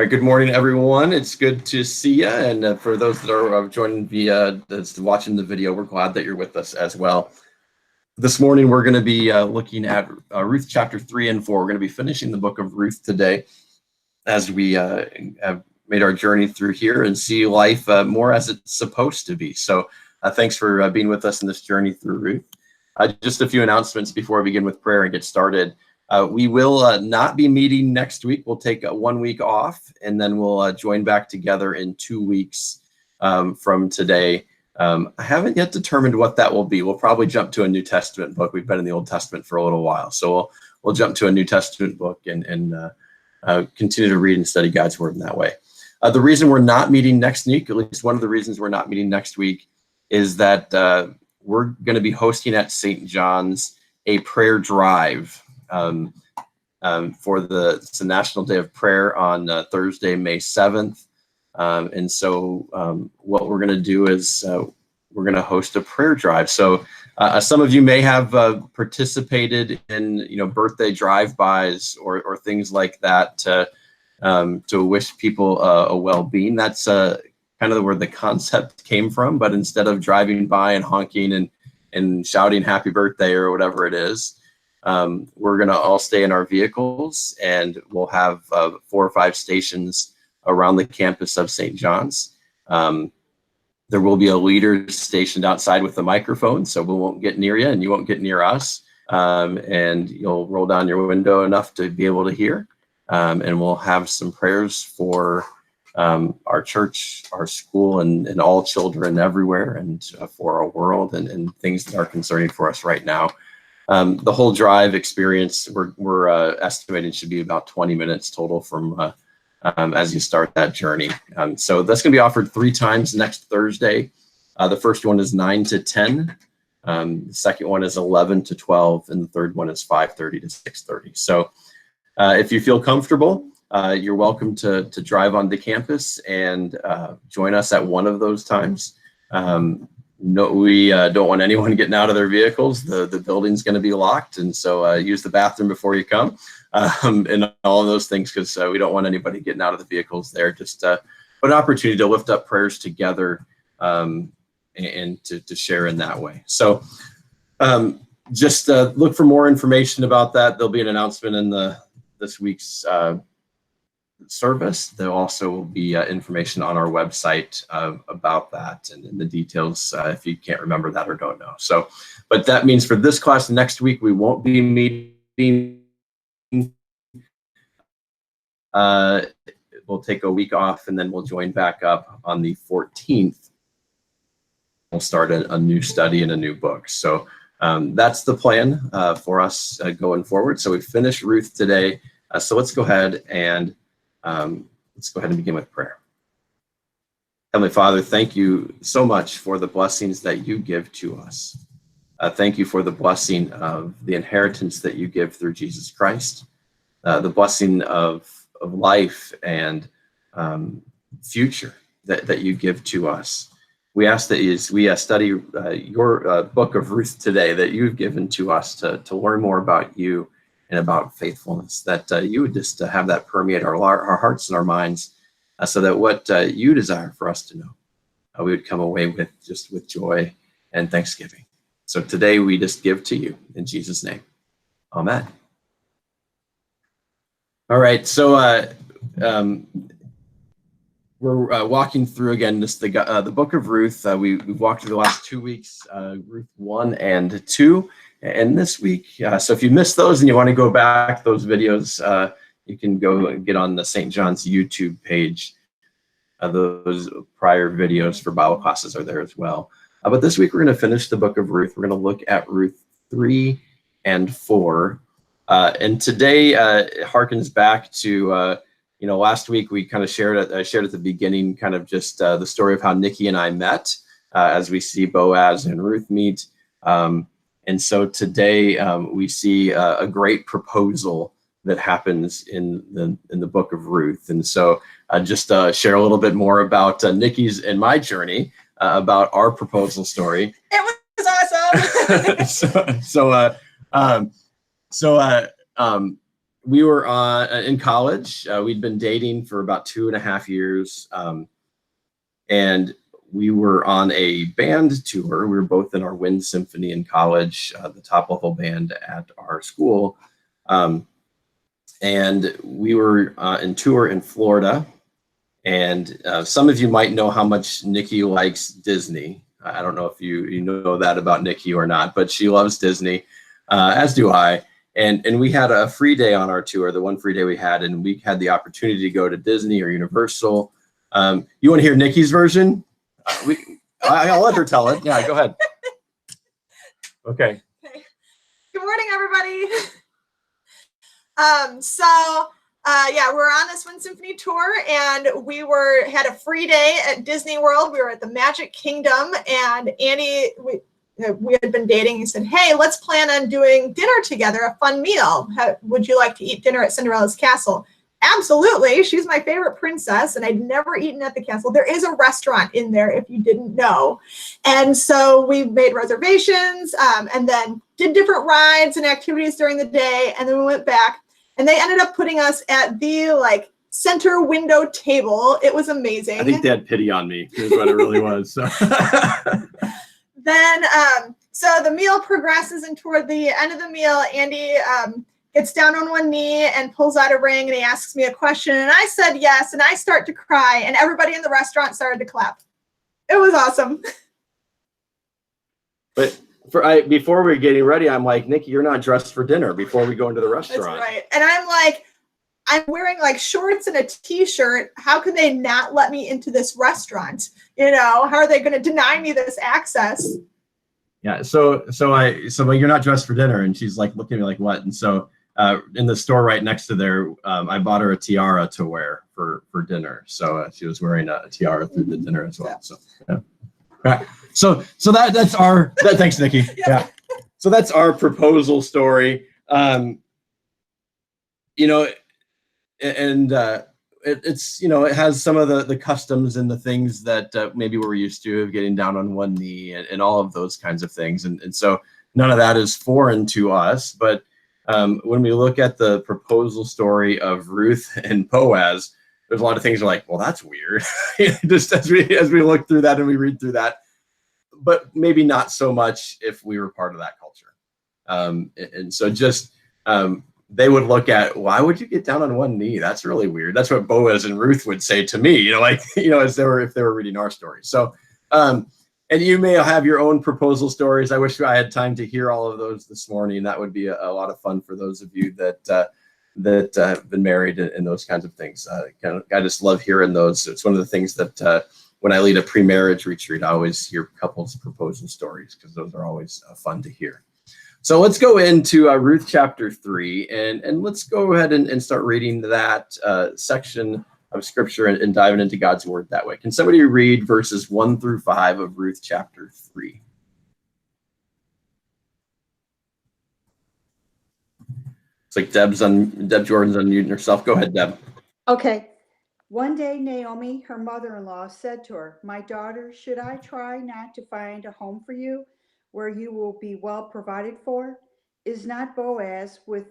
All right, good morning, everyone. It's good to see you. And for those that are joining that's watching the video, we're glad that you're with us as well. This morning, we're going to be looking at Ruth chapter 3 and 4. We're going to be finishing the book of Ruth today as we have made our journey through here and see life more as it's supposed to be. So thanks for being with us in this journey through Ruth. Just a few announcements before I begin with prayer and get started. We will not be meeting next week. We'll take 1 week off, and then we'll join back together in 2 weeks from today. I haven't yet determined what that will be. We'll probably jump to a New Testament book. We've been in the Old Testament for a little while, so we'll jump to a New Testament book and continue to read and study God's Word in that way. The reason we're not meeting next week, at least one of the reasons we're not meeting next week, is that we're going to be hosting at St. John's a prayer drive. For it's the National Day of Prayer on Thursday, May 7th. And so what we're going to do is we're going to host a prayer drive. So some of you may have participated in, birthday drive-bys or things like that to wish people a well-being. That's kind of where the concept came from. But instead of driving by and honking and shouting happy birthday or whatever it is, we're going to all stay in our vehicles, and we'll have 4 or 5 stations around the campus of St. John's. There will be a leader stationed outside with a microphone, so we won't get near you and you won't get near us. And you'll roll down your window enough to be able to hear. And we'll have some prayers for our church, our school, and all children everywhere, and for our world and things that are concerning for us right now. The whole drive experience, we're estimating should be about 20 minutes total from as you start that journey. So that's going to be offered 3 times next Thursday. The first one is 9 to 10. The second one is 11 to 12, and the third one is 5:30 to 6:30. So if you feel comfortable, you're welcome to drive onto campus and join us at one of those times. No, we don't want anyone getting out of their vehicles. The building's going to be locked, and so use the bathroom before you come, and all of those things, because we don't want anybody getting out of the vehicles there. Just an opportunity to lift up prayers together and to share in that way. So just look for more information about that. There'll be an announcement in this week's service. There also will be information on our website about that and the details if you can't remember that or don't know. So, but that means for this class next week, we won't be meeting. We'll take a week off, and then we'll join back up on the 14th. We'll start a new study and a new book. So that's the plan for us going forward. So we finished Ruth today. So let's go ahead and begin with prayer. Heavenly Father, thank you so much for the blessings that you give to us. Thank you for the blessing of the inheritance that you give through Jesus Christ, the blessing of life and future that you give to us. We ask that as we study your book of Ruth today, that you've given to us to learn more about you and about faithfulness, that you would just have that permeate our hearts and our minds, so that what you desire for us to know, we would come away with joy and thanksgiving. So today we just give to you in Jesus' name. Amen. All right, so we're walking through again just the book of Ruth. We've walked through the last 2 weeks, Ruth 1 and 2. And this week, so if you missed those and you want to go back, those videos, you can go and get on the St. John's YouTube page. Those prior videos for Bible classes are there as well. But this week, we're going to finish the book of Ruth. We're going to look at Ruth 3 and 4. And today harkens back to, last week we kind of shared at the beginning kind of just the story of how Nikki and I met as we see Boaz and Ruth meet. And so today we see a great proposal that happens in the book of Ruth. And so just share a little bit more about Nikki's and my journey about our proposal story. It was awesome. we were in college. We'd been dating for about 2.5 years. And we were on a band tour. We were both in our wind symphony in college, the top level band at our school. And we were in tour in Florida. And some of you might know how much Nikki likes Disney. I don't know if you know that about Nikki or not, but she loves Disney, as do I. And we had a free day on our tour, the one free day we had, and we had the opportunity to go to Disney or Universal. You want to hear Nikki's version? I'll let her tell it. Yeah, go ahead. Okay. Good morning, everybody. Yeah, we're on this Wind Symphony tour, and we had a free day at Disney World. We were at the Magic Kingdom, and Andy, we had been dating. He said, "Hey, let's plan on doing dinner together, a fun meal. Would you like to eat dinner at Cinderella's castle?" Absolutely. She's my favorite princess, and I'd never eaten at the castle. There is a restaurant in there, if you didn't know. And so we made reservations, and then did different rides and activities during the day, and then we went back. And they ended up putting us at the center window table. It was amazing. I think they had pity on me, is what it really was. So. Then, so the meal progresses, and toward the end of the meal, Andy gets down on one knee and pulls out a ring, and he asks me a question, and I said yes, and I start to cry, and everybody in the restaurant started to clap. It was awesome. But before we were getting ready, I'm like, "Nikki, you're not dressed for dinner before we go into the restaurant." That's right. And I'm like, I'm wearing shorts and a t-shirt. How can they not let me into this restaurant? How are they going to deny me this access? Yeah. So you're not dressed for dinner, and she's like looking at me like, "What?" And so in the store right next to there, I bought her a tiara to wear for dinner. So she was wearing a tiara through the dinner as well. So yeah. Right. So that's our thanks, Nikki. Yeah. So that's our proposal story. And it's it has some of the customs and the things that maybe we're used to, of getting down on one knee and all of those kinds of things. And so none of that is foreign to us. But when we look at the proposal story of Ruth and Boaz, there's a lot of things that are like, well, that's weird. Just as we look through that and we read through that. But maybe not so much if we were part of that culture. And so just they would look at, why would you get down on one knee? That's really weird. That's what Boaz and Ruth would say to me, if they were reading our story. So, and you may have your own proposal stories. I wish I had time to hear all of those this morning. That would be a lot of fun for those of you that have been married and those kinds of things. I just love hearing those. It's one of the things that when I lead a pre-marriage retreat, I always hear couples' proposal stories, because those are always fun to hear. So let's go into Ruth chapter 3, and let's go ahead and start reading that section of scripture and diving into God's word that way. Can somebody read verses 1 through 5 of Ruth chapter 3? It's like Deb Jordan's unmuting herself. Go ahead, Deb. Okay. One day, Naomi, her mother-in-law, said to her, "My daughter, should I try not to find a home for you where you will be well provided for? Is not Boaz, with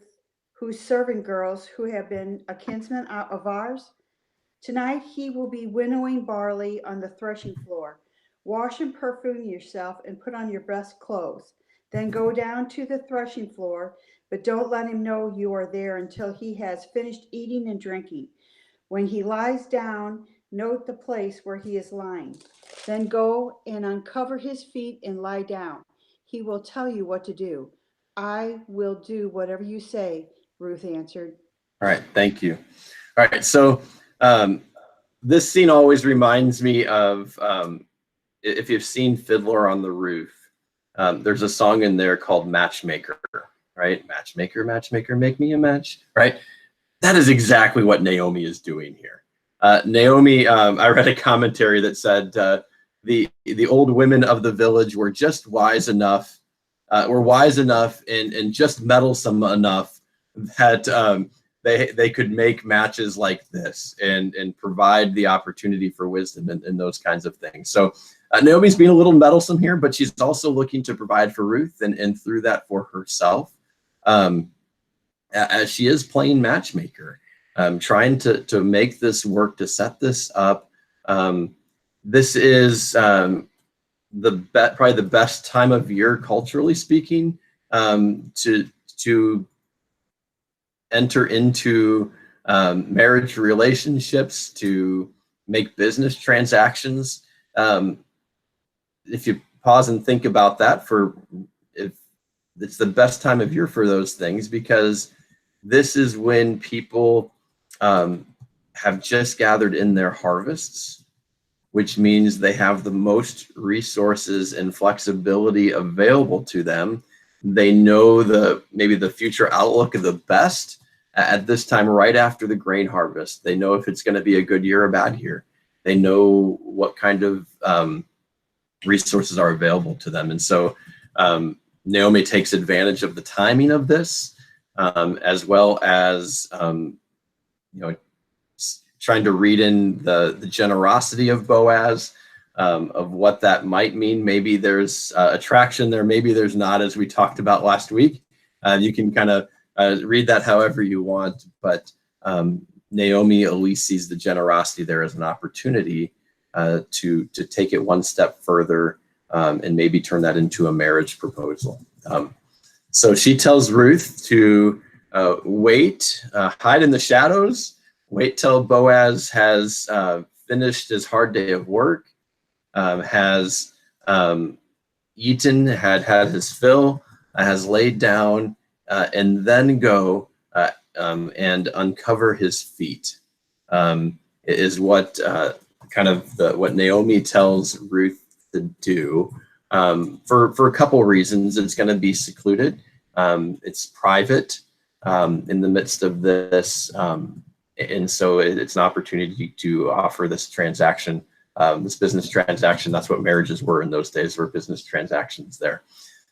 whose servant girls who have been a kinsman of ours? Tonight he will be winnowing barley on the threshing floor. Wash and perfume yourself and put on your best clothes. Then go down to the threshing floor, but don't let him know you are there until he has finished eating and drinking. When he lies down, note the place where he is lying. Then go and uncover his feet and lie down. He will tell you what to do. I will do whatever you say," Ruth answered. All right, thank you. All right, so this scene always reminds me of, if you've seen Fiddler on the Roof, there's a song in there called Matchmaker, right? Matchmaker, matchmaker, make me a match, right? That is exactly what Naomi is doing here. Naomi, I read a commentary that said the old women of the village were just wise enough, and just meddlesome enough that they could make matches like this and provide the opportunity for wisdom and those kinds of things. So Naomi's being a little meddlesome here, but she's also looking to provide for Ruth and through that for herself. as she is playing matchmaker, trying to make this work, to set this up. This is probably the best time of year, culturally speaking, to enter into marriage relationships, to make business transactions. If you pause and think about that, if it's the best time of year for those things, because this is when people have just gathered in their harvests, which means they have the most resources and flexibility available to them. They know maybe the future outlook of the best at this time, right after the grain harvest. They know if it's going to be a good year or a bad year. They know what kind of resources are available to them. And so Naomi takes advantage of the timing of this, as well as trying to read in the generosity of Boaz, of what that might mean. Maybe there's attraction there, maybe there's not, as we talked about last week. You can kind of read that however you want, but Naomi at least sees the generosity there as an opportunity to take it one step further, and maybe turn that into a marriage proposal. So she tells Ruth to wait, hide in the shadows, wait till Boaz has finished his hard day of work, has eaten, had his fill, has laid down, and then go and uncover his feet. Is what what Naomi tells Ruth to do, for a couple reasons. It's going to be secluded. It's private in the midst of this. And so it's an opportunity to offer this transaction, this business transaction. That's what marriages were in those days, were business transactions there.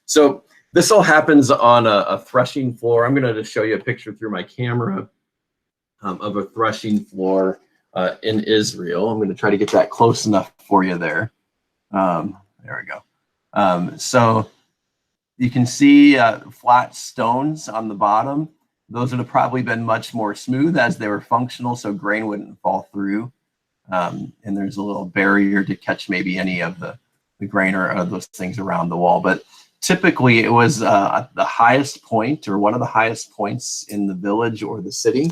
So this all happens on a threshing floor. I'm going to show you a picture through my camera of a threshing floor in Israel. I'm going to try to get that close enough for you there. There we go. So you can see flat stones on the bottom. Those would have probably been much more smooth as they were functional, so grain wouldn't fall through. And there's a little barrier to catch maybe any of the grain or those things around the wall. But typically it was the highest point, or one of the highest points in the village or the city.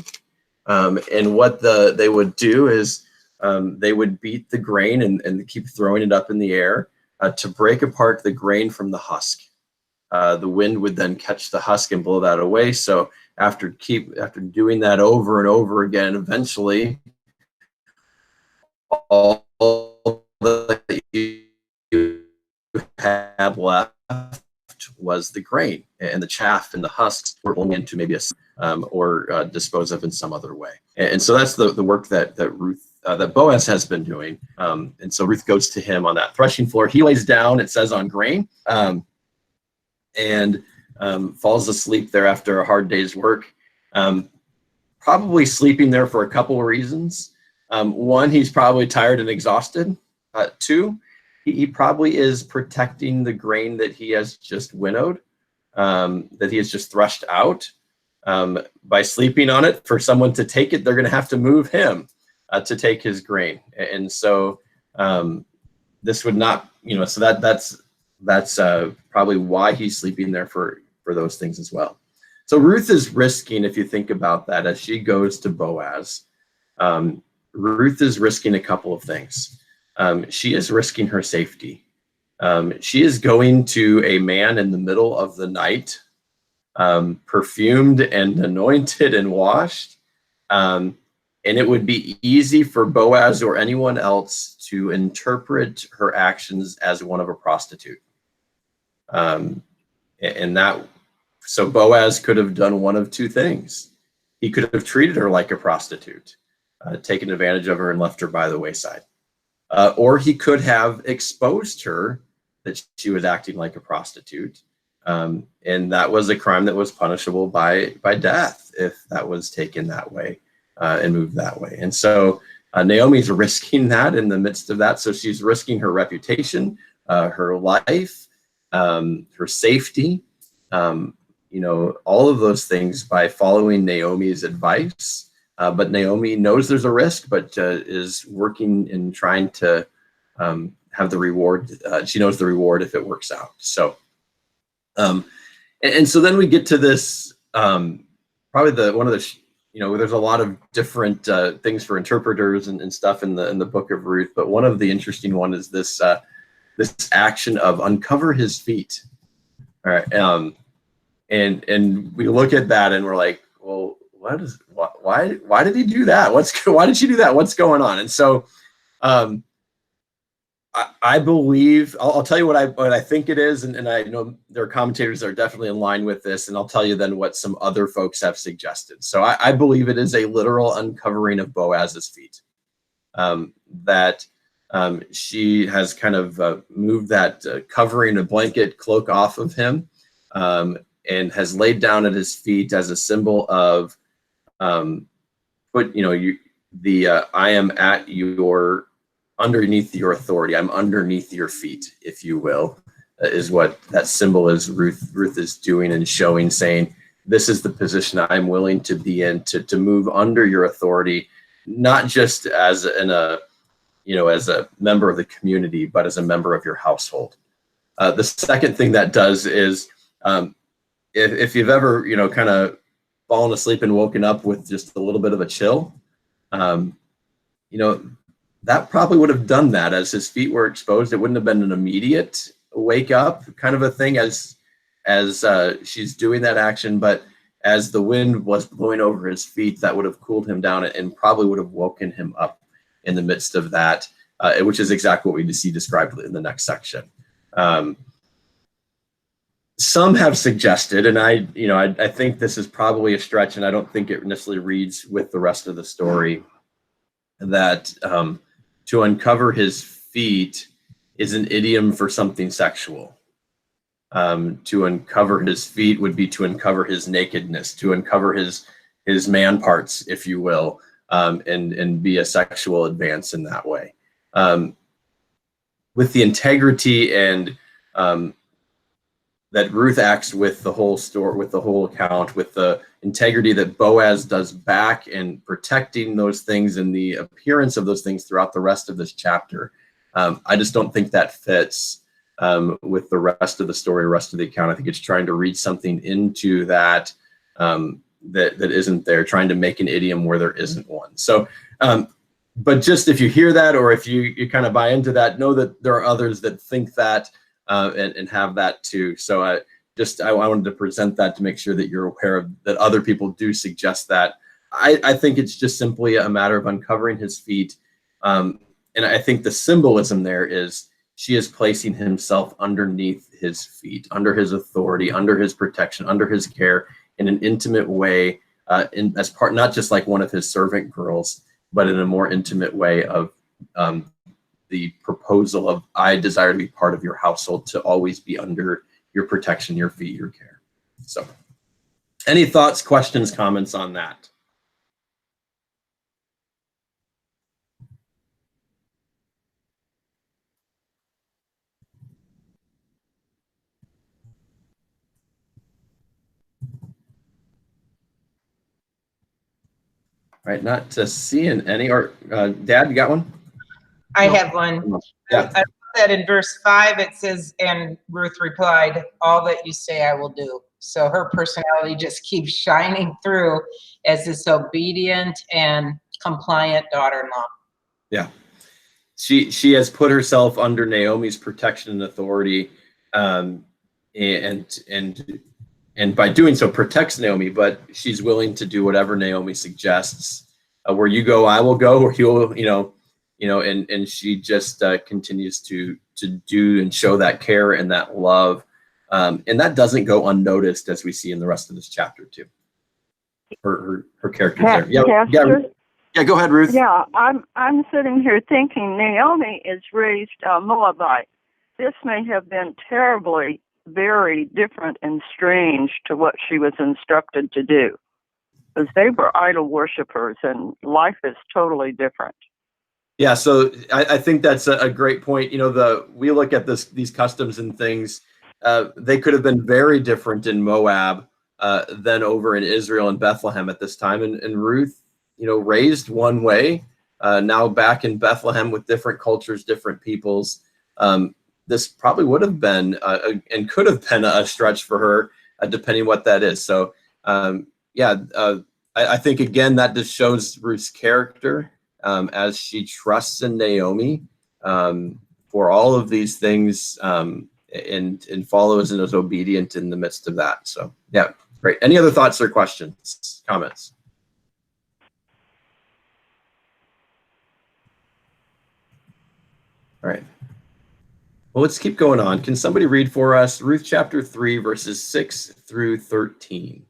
And what they would do is they would beat the grain and keep throwing it up in the air to break apart the grain from the husk. The wind would then catch the husk and blow that away. So after doing that over and over again, eventually all that you had left was the grain, and the chaff and the husks were going into maybe or disposed of in some other way. And so that's the work that Boaz has been doing. And so Ruth goes to him on that threshing floor. He lays down, it says, on grain, and falls asleep there after a hard day's work. Probably sleeping there for a couple of reasons. One, he's probably tired and exhausted. Two, he probably is protecting the grain that he has just winnowed, that he has just threshed out. By sleeping on it, for someone to take it, they're going to have to move him to take his grain. And so this would not, so that's probably why he's sleeping there for those things as well. So Ruth is risking, if you think about that, as she goes to Boaz, Ruth is risking a couple of things. She is risking her safety. She is going to a man in the middle of the night, perfumed and anointed and washed. And it would be easy for Boaz or anyone else to interpret her actions as one of a prostitute. So Boaz could have done one of two things. He could have treated her like a prostitute, taken advantage of her and left her by the wayside. Or he could have exposed her that she was acting like a prostitute. And that was a crime that was punishable by death if that was taken that way and moved that way. And so Naomi's risking that in the midst of that. So she's risking her reputation, her life, her safety, all of those things by following Naomi's advice. But Naomi knows there's a risk, but is working and trying to have the reward. She knows the reward if it works out. So, and so then we get to this, probably one of the, there's a lot of different things for interpreters and stuff in the book of Ruth, but one of the interesting one is this action of uncover his feet. All right, and we look at that and we're like, well, why did he do that? Why did she do that? What's going on? And so, I believe I'll tell you what I think it is, and I know there are commentators that are definitely in line with this, and I'll tell you then what some other folks have suggested. So I believe it is a literal uncovering of Boaz's feet, that she has kind of moved that covering, a blanket cloak off of him, and has laid down at his feet as a symbol of I am at your, underneath your authority. I'm underneath your feet, if you will, is what that symbol is. Ruth is doing and showing, saying, this is the position I'm willing to be in, to move under your authority, not just as as a member of the community, but as a member of your household. The second thing that does is, if you've ever, kind of fallen asleep and woken up with just a little bit of a chill, that probably would have done that as his feet were exposed. It wouldn't have been an immediate wake up kind of a thing as she's doing that action, but as the wind was blowing over his feet, that would have cooled him down and probably would have woken him up in the midst of that, which is exactly what we see described in the next section. Some have suggested, and I think this is probably a stretch, and I don't think it necessarily reads with the rest of the story, that to uncover his feet is an idiom for something sexual. To uncover his feet would be to uncover his nakedness, to uncover his man parts, if you will, and be a sexual advance in that way. With the integrity and that Ruth acts with the whole story, with the whole account, with the integrity that Boaz does back and protecting those things and the appearance of those things throughout the rest of this chapter. I just don't think that fits with the rest of the story, rest of the account. I think it's trying to read something into that that isn't there, trying to make an idiom where there isn't one. So, but just if you hear that, or if you kind of buy into that, know that there are others that think that and have that too. So I wanted to present that to make sure that you're aware of that. Other people do suggest that. I think it's just simply a matter of uncovering his feet. And I think the symbolism there is she is placing himself underneath his feet, under his authority, under his protection, under his care in an intimate way, as part, not just like one of his servant girls, but in a more intimate way of the proposal of, I desire to be part of your household, to always be under your protection, your feet, your care. So any thoughts, questions, comments on that? All right, not seeing any. Or Dad, you got one? I have one. Yeah. I said in verse 5, it says, and Ruth replied, all that you say I will do. So her personality just keeps shining through as this obedient and compliant daughter-in-law. Yeah. She has put herself under Naomi's protection and authority, and by doing so protects Naomi, but she's willing to do whatever Naomi suggests. Where you go, I will go, or you'll, and she just continues to do and show that care and that love, and that doesn't go unnoticed, as we see in the rest of this chapter too. Her character there. Yeah, go ahead, Ruth. Yeah, I'm sitting here thinking Naomi is raised Moabite. This may have been terribly, very different and strange to what she was instructed to do, because they were idol worshipers and life is totally different. Yeah, so I think that's a great point. We look at these customs and things. They could have been very different in Moab than over in Israel and Bethlehem at this time. And Ruth, raised one way, now back in Bethlehem with different cultures, different peoples. This probably would have been and could have been a stretch for her, depending what that is. So, I think, again, that just shows Ruth's character as she trusts in Naomi for all of these things and follows and is obedient in the midst of that. So, yeah, great. Any other thoughts or questions, comments? All right. Well, let's keep going on. Can somebody read for us Ruth chapter 3, verses 6 through 13?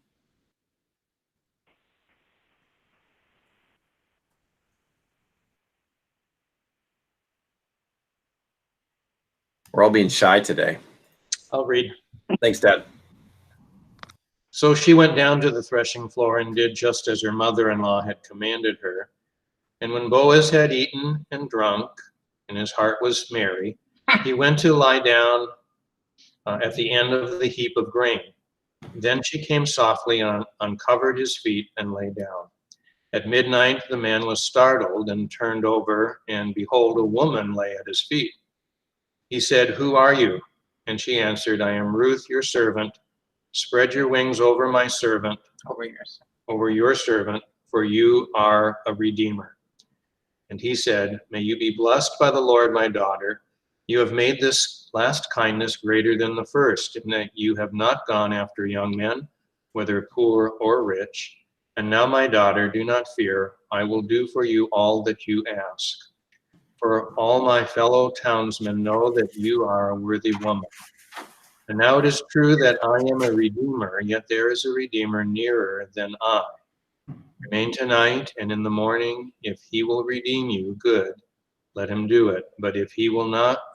We're all being shy today. I'll read. Thanks, Dad. So she went down to the threshing floor and did just as her mother-in-law had commanded her. And when Boaz had eaten and drunk, and his heart was merry, he went to lie down at the end of the heap of grain. Then she came softly, uncovered his feet, and lay down. At midnight the man was startled and turned over, and behold, a woman lay at his feet. He said, "Who are you?" And she answered, "I am Ruth, your servant. Spread your wings over my servant, over your servant, for you are a redeemer." And he said, "May you be blessed by the Lord, my daughter. You have made this last kindness greater than the first, in that you have not gone after young men, whether poor or rich. And now, my daughter, do not fear. I will do for you all that you ask. For all my fellow townsmen know that you are a worthy woman. And now it is true that I am a redeemer, yet there is a redeemer nearer than I. Remain tonight, and in the morning, if he will redeem you, good, let him do it. But if he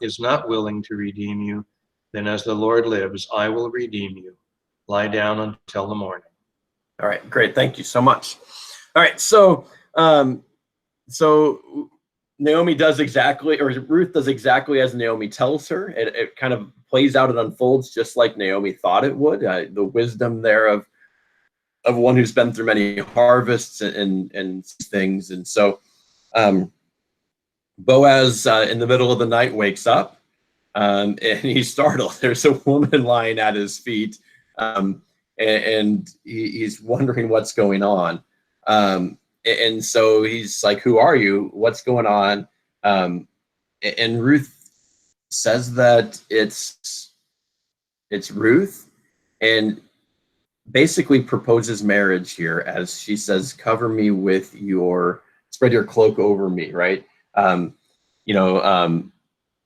is not willing to redeem you, then as the Lord lives, I will redeem you. Lie down until the morning." All right, great. Thank you so much. All right, so Naomi does exactly, or Ruth does exactly as Naomi tells her. It kind of plays out and unfolds just like Naomi thought it would. The wisdom there of one who's been through many harvests and things. And so Boaz in the middle of the night wakes up and he's startled. There's a woman lying at his feet and he's wondering what's going on. And so he's like, "Who are you? What's going on?" And Ruth says that it's Ruth, and basically proposes marriage here, as she says, "Cover me with spread your cloak over me," right?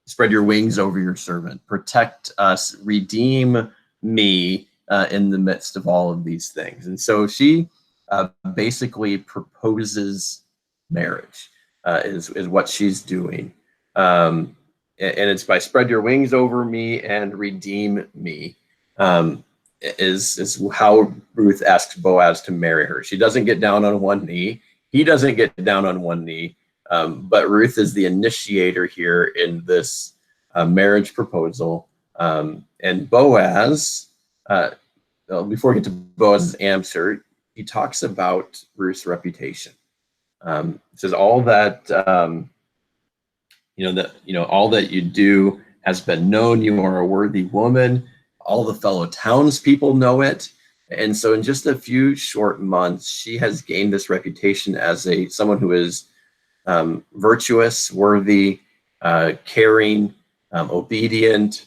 Spread your wings over your servant, protect us, redeem me in the midst of all of these things. And so she basically proposes marriage is what she's doing. And it's by spread your wings over me and redeem me is how Ruth asks Boaz to marry her. She doesn't get down on one knee. He doesn't get down on one knee. But Ruth is the initiator here in this marriage proposal. And Boaz, before we get to Boaz's answer, he talks about Ruth's reputation. It says all that all that you do has been known. You are a worthy woman. All the fellow townspeople know it. And so in just a few short months, she has gained this reputation as someone who is virtuous, worthy, caring, obedient,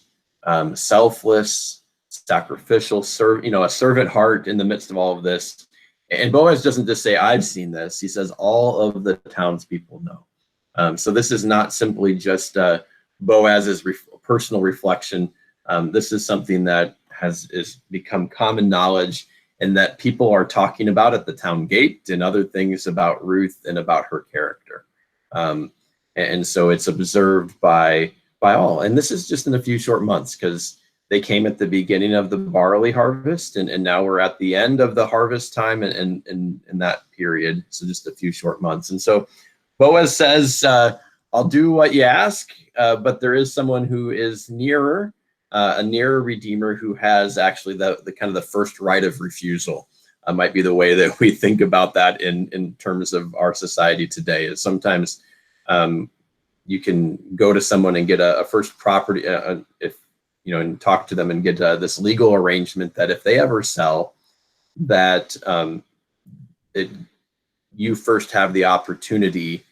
selfless, sacrificial, a servant heart in the midst of all of this. And Boaz doesn't just say, "I've seen this." He says, all of the townspeople know. So this is not simply just Boaz's personal reflection. This is something that is become common knowledge and that people are talking about at the town gate and other things about Ruth and about her character. And so it's observed by all. And this is just in a few short months, because they came at the beginning of the barley harvest, and now we're at the end of the harvest time and in that period. So just a few short months. And so Boaz says, "I'll do what you ask, but there is someone who is nearer a nearer redeemer who has actually the kind of the first right of refusal. Might be the way that we think about that in terms of our society today. Is sometimes you can go to someone and get a first property, if you know, and talk to them and get this legal arrangement that if they ever sell, that you first have the opportunity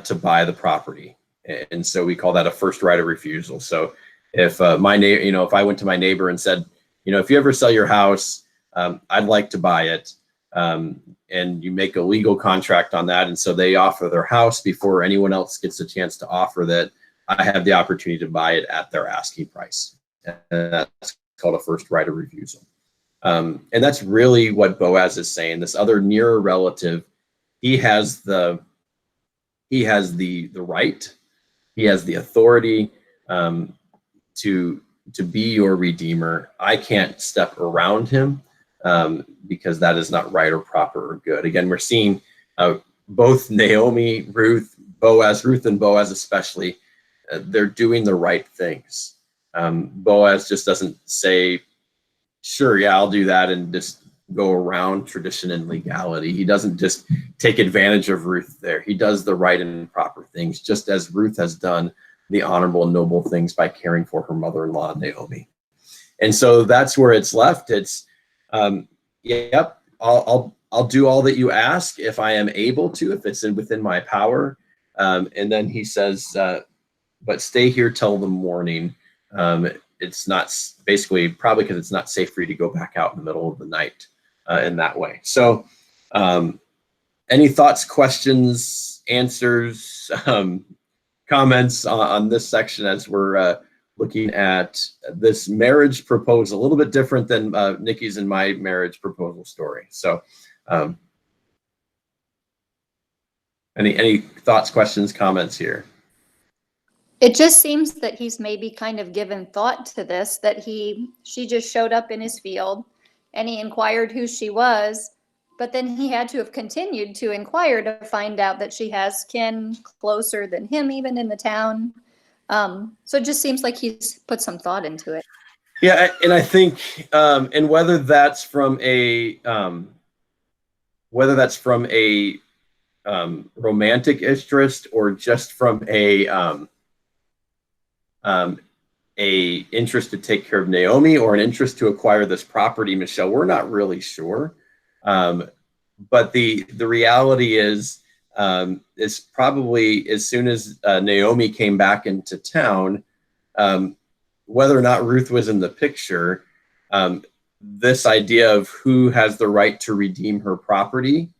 to buy the property. And so we call that a first right of refusal. So if my neighbor, you know, if I went to my neighbor and said, you know, if you ever sell your house, I'd like to buy it. And you make a legal contract on that. And so they offer their house before anyone else gets a chance to offer that. I have the opportunity to buy it at their asking price. And that's called a first right of refusal. And that's really what Boaz is saying. This other nearer relative, he has the right, he has the authority to be your redeemer. I can't step around him because that is not right or proper or good. Again, we're seeing both Naomi, Ruth and Boaz especially, they're doing the right things. Boaz just doesn't say, sure, yeah, I'll do that, and just go around tradition and legality. He doesn't just take advantage of Ruth there. He does the right and proper things, just as Ruth has done the honorable and noble things by caring for her mother-in-law, Naomi. And so that's where it's left. It's, yep, I'll do all that you ask if I am able to, if it's within my power. And then he says, but stay here till the morning. It's not, basically probably because it's not safe for you to go back out in the middle of the night in that way. So any thoughts, questions, answers, comments on this section as we're looking at this marriage proposal? A little bit different than Nikki's and my marriage proposal story. So any thoughts, questions, comments here? It just seems that he's maybe kind of given thought to this, that she just showed up in his field and he inquired who she was, but then he had to have continued to inquire to find out that she has kin closer than him, even in the town. So it just seems like he's put some thought into it. Yeah, and I think, and whether that's from a romantic interest or just from a interest to take care of Naomi or an interest to acquire this property, Michelle, we're not really sure. But the reality is probably as soon as Naomi came back into town, whether or not Ruth was in the picture, this idea of who has the right to redeem her property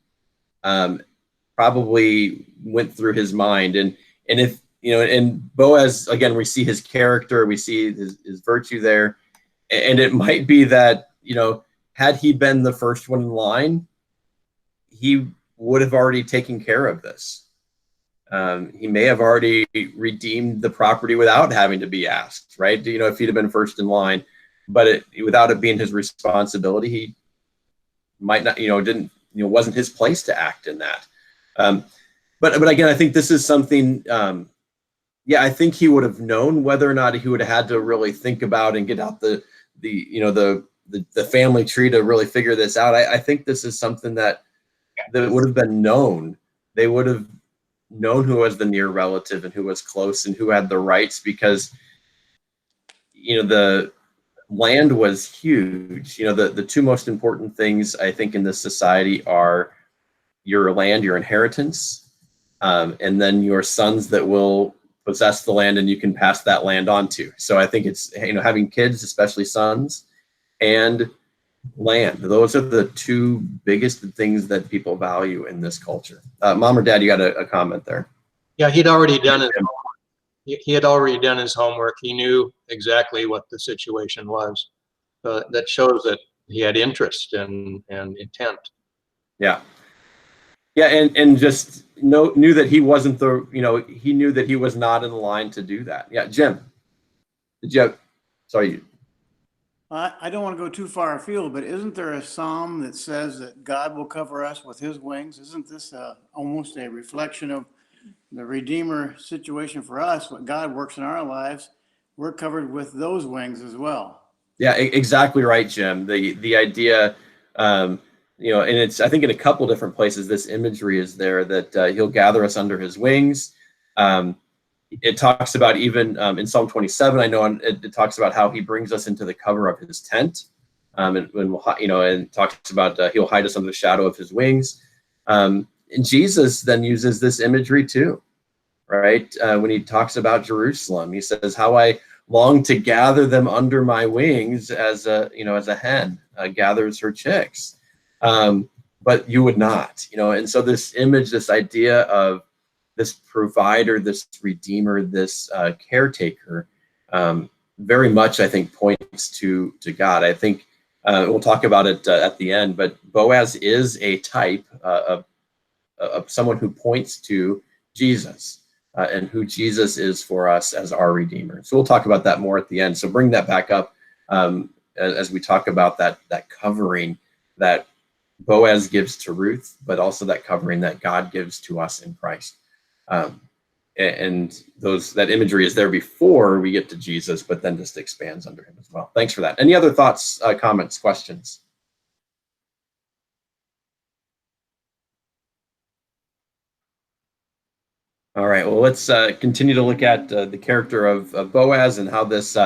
probably went through his mind. And if, you know, and Boaz, again, we see his character, we see his virtue there. And it might be that, you know, had he been the first one in line, he would have already taken care of this. He may have already redeemed the property without having to be asked, right? You know, if he'd have been first in line, but without it being his responsibility, he might not, you know, wasn't his place to act in that. But again, I think this is something, yeah, I think he would have known whether or not he would have had to really think about and get out the family tree to really figure this out. I think this is something that would have been known. They would have known who was the near relative and who was close and who had the rights, because, you know, the land was huge. You know, the two most important things I think in this society are your land, your inheritance, and then your sons that will possess the land and you can pass that land on to. So I think it's, you know, having kids, especially sons, and land. Those are the two biggest things that people value in this culture. Mom or Dad, you got a comment there? Yeah, he'd already done it. He had already done his homework. He knew exactly what the situation was. That shows that he had interest and intent. Yeah. Yeah, and just knew that he wasn't he knew that he was not in line to do that. Yeah, Jim, sorry. I don't want to go too far afield, but isn't there a psalm that says that God will cover us with his wings? Isn't this almost a reflection of the Redeemer situation for us, what God works in our lives? we're covered with those wings as well. Yeah, exactly right, Jim. The idea, you know, and it's, I think in a couple different places, this imagery is there that he'll gather us under his wings. It talks about even in Psalm 27, I know it talks about how he brings us into the cover of his tent. And we'll, you know, and talks about he'll hide us under the shadow of his wings. And Jesus then uses this imagery too, right? When he talks about Jerusalem, he says, how I long to gather them under my wings as a, you know, as a hen gathers her chicks. But you would not, you know, and so this image, this idea of this provider, this redeemer, this caretaker, very much, I think, points to God. I think we'll talk about it at the end, but Boaz is a type of someone who points to Jesus and who Jesus is for us as our redeemer. So we'll talk about that more at the end. So bring that back up as we talk about that covering that Boaz gives to Ruth, but also that covering that God gives to us in Christ. And that imagery is there before we get to Jesus, but then just expands under him as well. Thanks for that. Any other thoughts, comments, questions? All right, well, let's continue to look at the character of Boaz and how this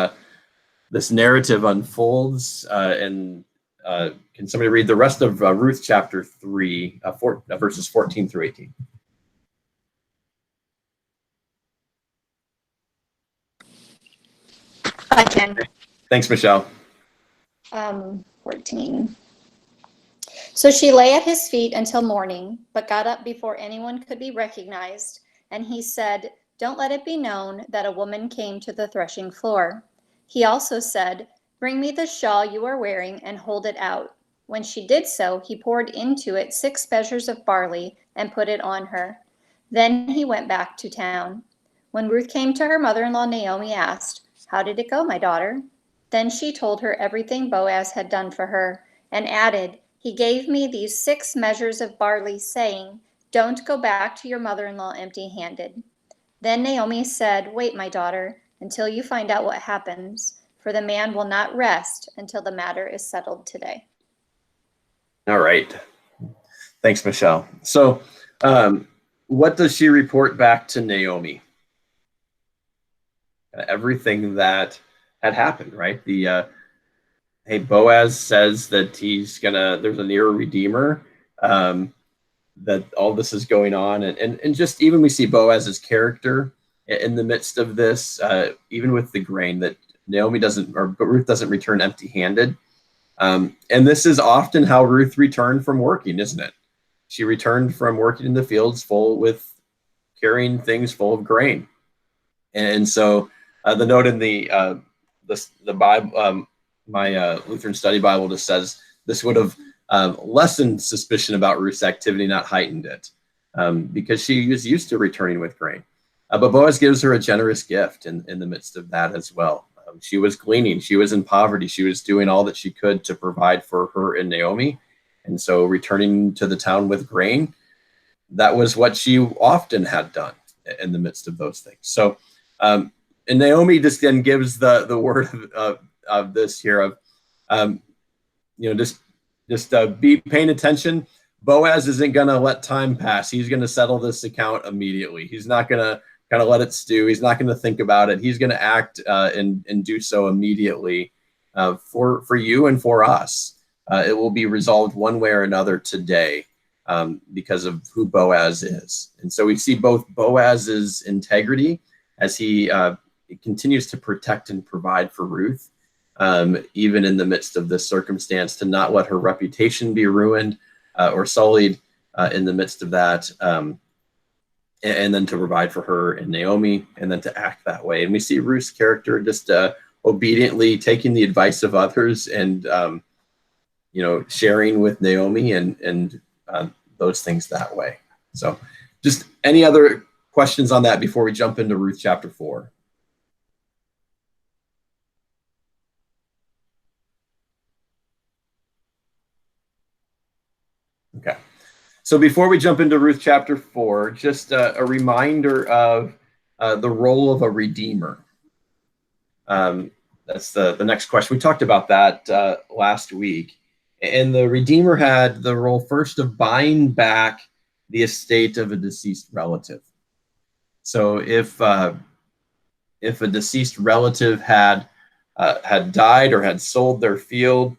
this narrative unfolds. And can somebody read the rest of Ruth chapter 3, verses 14 through 18? I can. Thanks, Michelle. 14. So she lay at his feet until morning, but got up before anyone could be recognized. And he said, "Don't let it be known that a woman came to the threshing floor." He also said, "Bring me the shawl you are wearing and hold it out." When she did so, he poured into it 6 measures of barley and put it on her. Then he went back to town. When Ruth came to her mother-in-law, Naomi asked, "How did it go, my daughter?" Then she told her everything Boaz had done for her and added, "He gave me these 6 measures of barley, saying, 'Don't go back to your mother-in-law empty-handed.'" Then Naomi said, "Wait, my daughter, until you find out what happens, for the man will not rest until the matter is settled today." All right. Thanks, Michelle. So what does she report back to Naomi? Everything that had happened, right? Hey, Boaz says that there's a near redeemer, that all this is going on. And just even we see Boaz's character in the midst of this, even with the grain, that Ruth doesn't return empty handed. And this is often how Ruth returned from working, isn't it? She returned from working in the fields carrying things full of grain. And so the note in the Bible, my Lutheran Study Bible, just says this would have lessened suspicion about Ruth's activity, not heightened it, because she was used to returning with grain. But Boaz gives her a generous gift in the midst of that as well. She was gleaning. She was in poverty. She was doing all that she could to provide for her and Naomi. And so returning to the town with grain, that was what she often had done in the midst of those things. So, and Naomi just then gives the word of this here of, just be paying attention. Boaz isn't going to let time pass. He's going to settle this account immediately. He's not going to kind of let it stew. He's not going to think about it. He's going to act and do so immediately for you and for us. It will be resolved one way or another today because of who Boaz is. And so we see both Boaz's integrity as he continues to protect and provide for Ruth, even in the midst of this circumstance, to not let her reputation be ruined or sullied in the midst of that, and then to provide for her and Naomi, and then to act that way. And we see Ruth's character just obediently taking the advice of others and sharing with Naomi and those things that way. So just any other questions on that before we jump into Ruth chapter 4? Okay. So before we jump into Ruth chapter 4, just a reminder of the role of a redeemer. That's the next question. We talked about that last week. And the Redeemer had the role first of buying back the estate of a deceased relative. So if a deceased relative had died or had sold their field,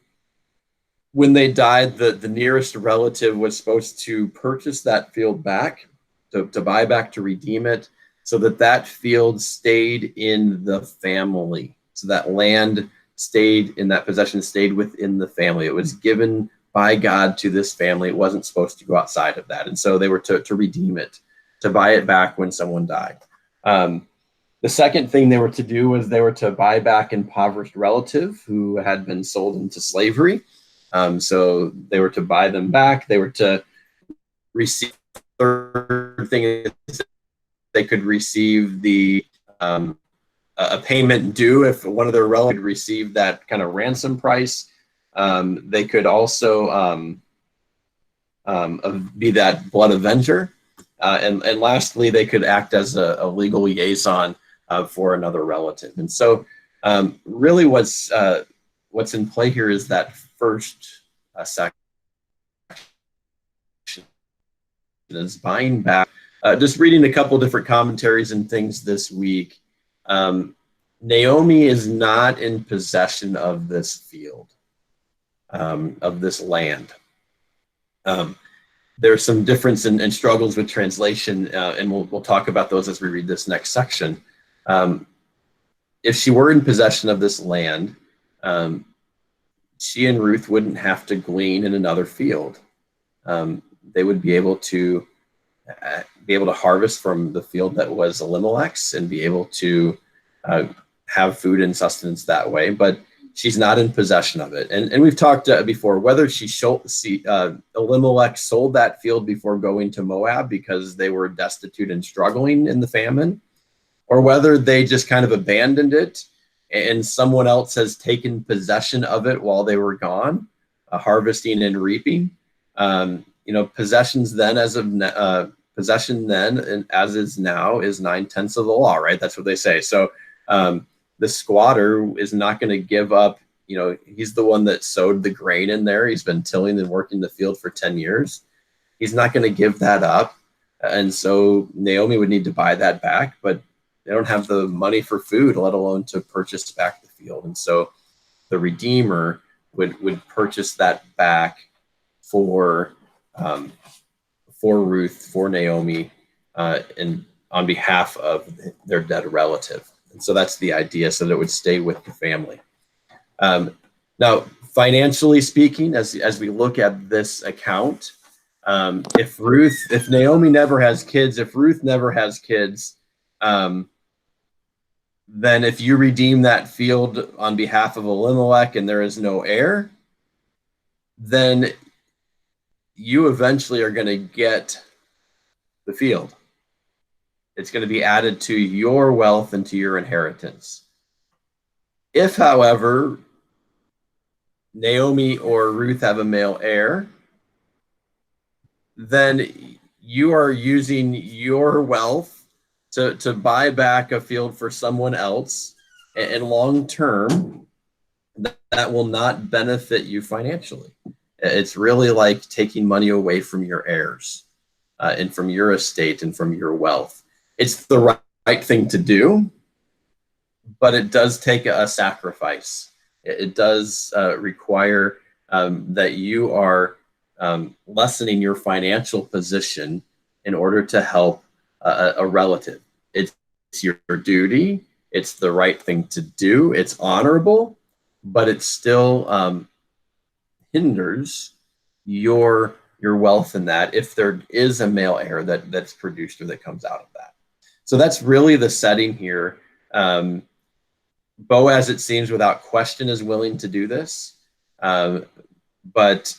when they died, the nearest relative was supposed to purchase that field back, to buy back, to redeem it, so that field stayed in the family. So that land stayed in that possession, stayed within the family. It was given by God to this family. It wasn't supposed to go outside of that. And so they were to redeem it, to buy it back when someone died. The second thing they were to do was they were to buy back impoverished relative who had been sold into slavery. So they were to buy them back. They were to receive. Third thing is they could receive a payment due if one of their relatives received that kind of ransom price. They could also be that blood avenger. And lastly, they could act as a legal liaison for another relative. And so really what's in play here is that first section is buying back. Just reading a couple different commentaries and things this week. Naomi is not in possession of this field, of this land. There's some difference in struggles with translation, and we'll talk about those as we read this next section. If she were in possession of this land, she and Ruth wouldn't have to glean in another field. They would be able to harvest from the field that was Elimelech's and be able to have food and sustenance that way. But she's not in possession of it. And we've talked before whether Elimelech sold that field before going to Moab because they were destitute and struggling in the famine, or whether they just kind of abandoned it and someone else has taken possession of it while they were gone, harvesting and reaping. Possessions then possession then and as is now is 9/10 of the law, right? That's what they say. So the squatter is not going to give up. He's the one that sowed the grain in there. He's been tilling and working the field for 10 years. He's not going to give that up. And so Naomi would need to buy that back, but they don't have the money for food, let alone to purchase back the field. And so the Redeemer would purchase that back for Ruth, for Naomi, and on behalf of their dead relative. And so that's the idea, so that it would stay with the family. Now, financially speaking, as we look at this account, if Naomi never has kids, if Ruth never has kids, then if you redeem that field on behalf of Elimelech and there is no heir, then you eventually are going to get the field. It's going to be added to your wealth and to your inheritance. If, however, Naomi or Ruth have a male heir, then you are using your wealth to buy back a field for someone else, and long term, that will not benefit you financially. It's really like taking money away from your heirs and from your estate and from your wealth. It's the right thing to do, but it does take a sacrifice. It does require that you are lessening your financial position in order to help a relative. It's your duty. It's the right thing to do. It's honorable, but it still hinders your wealth in that if there is a male heir that's produced or that comes out of that. So that's really the setting here. Boaz, it seems, without question, is willing to do this, but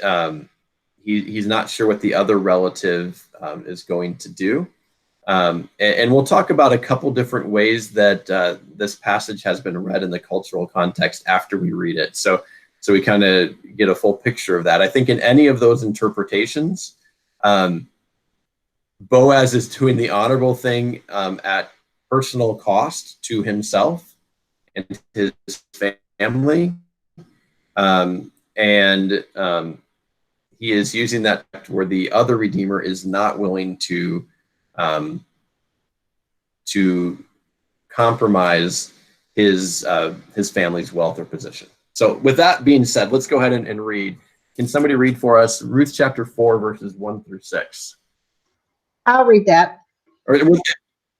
he's not sure what the other relative is going to do. And we'll talk about a couple different ways that this passage has been read in the cultural context after we read it. So we kind of get a full picture of that. I think in any of those interpretations, Boaz is doing the honorable thing at personal cost to himself and his family. He is using that where the other redeemer is not willing to compromise his family's wealth or position. So with that being said, let's go ahead and read. Can somebody read for us Ruth chapter 4, verses 1 through 6? I'll read that. Or,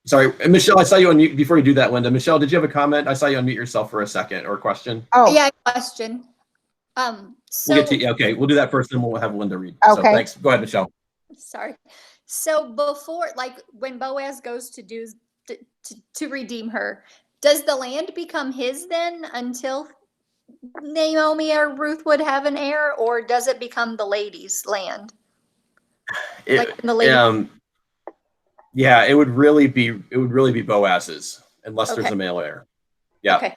sorry, Michelle, I saw you unmute before you do that, Linda. Michelle, did you have a comment? I saw you unmute yourself for a second, or a question. Oh, Yeah, question. So We'll get to, okay, we'll do that first, then we'll have Linda read. So Okay. thanks. Go ahead, Michelle. sorry. So before, like when Boaz goes to do to redeem her, does the land become his then until Naomi or Ruth would have an heir, or does it become the lady's land? Like the lady. Yeah, it would really be Boaz's, unless there's a male heir. Yeah. Okay.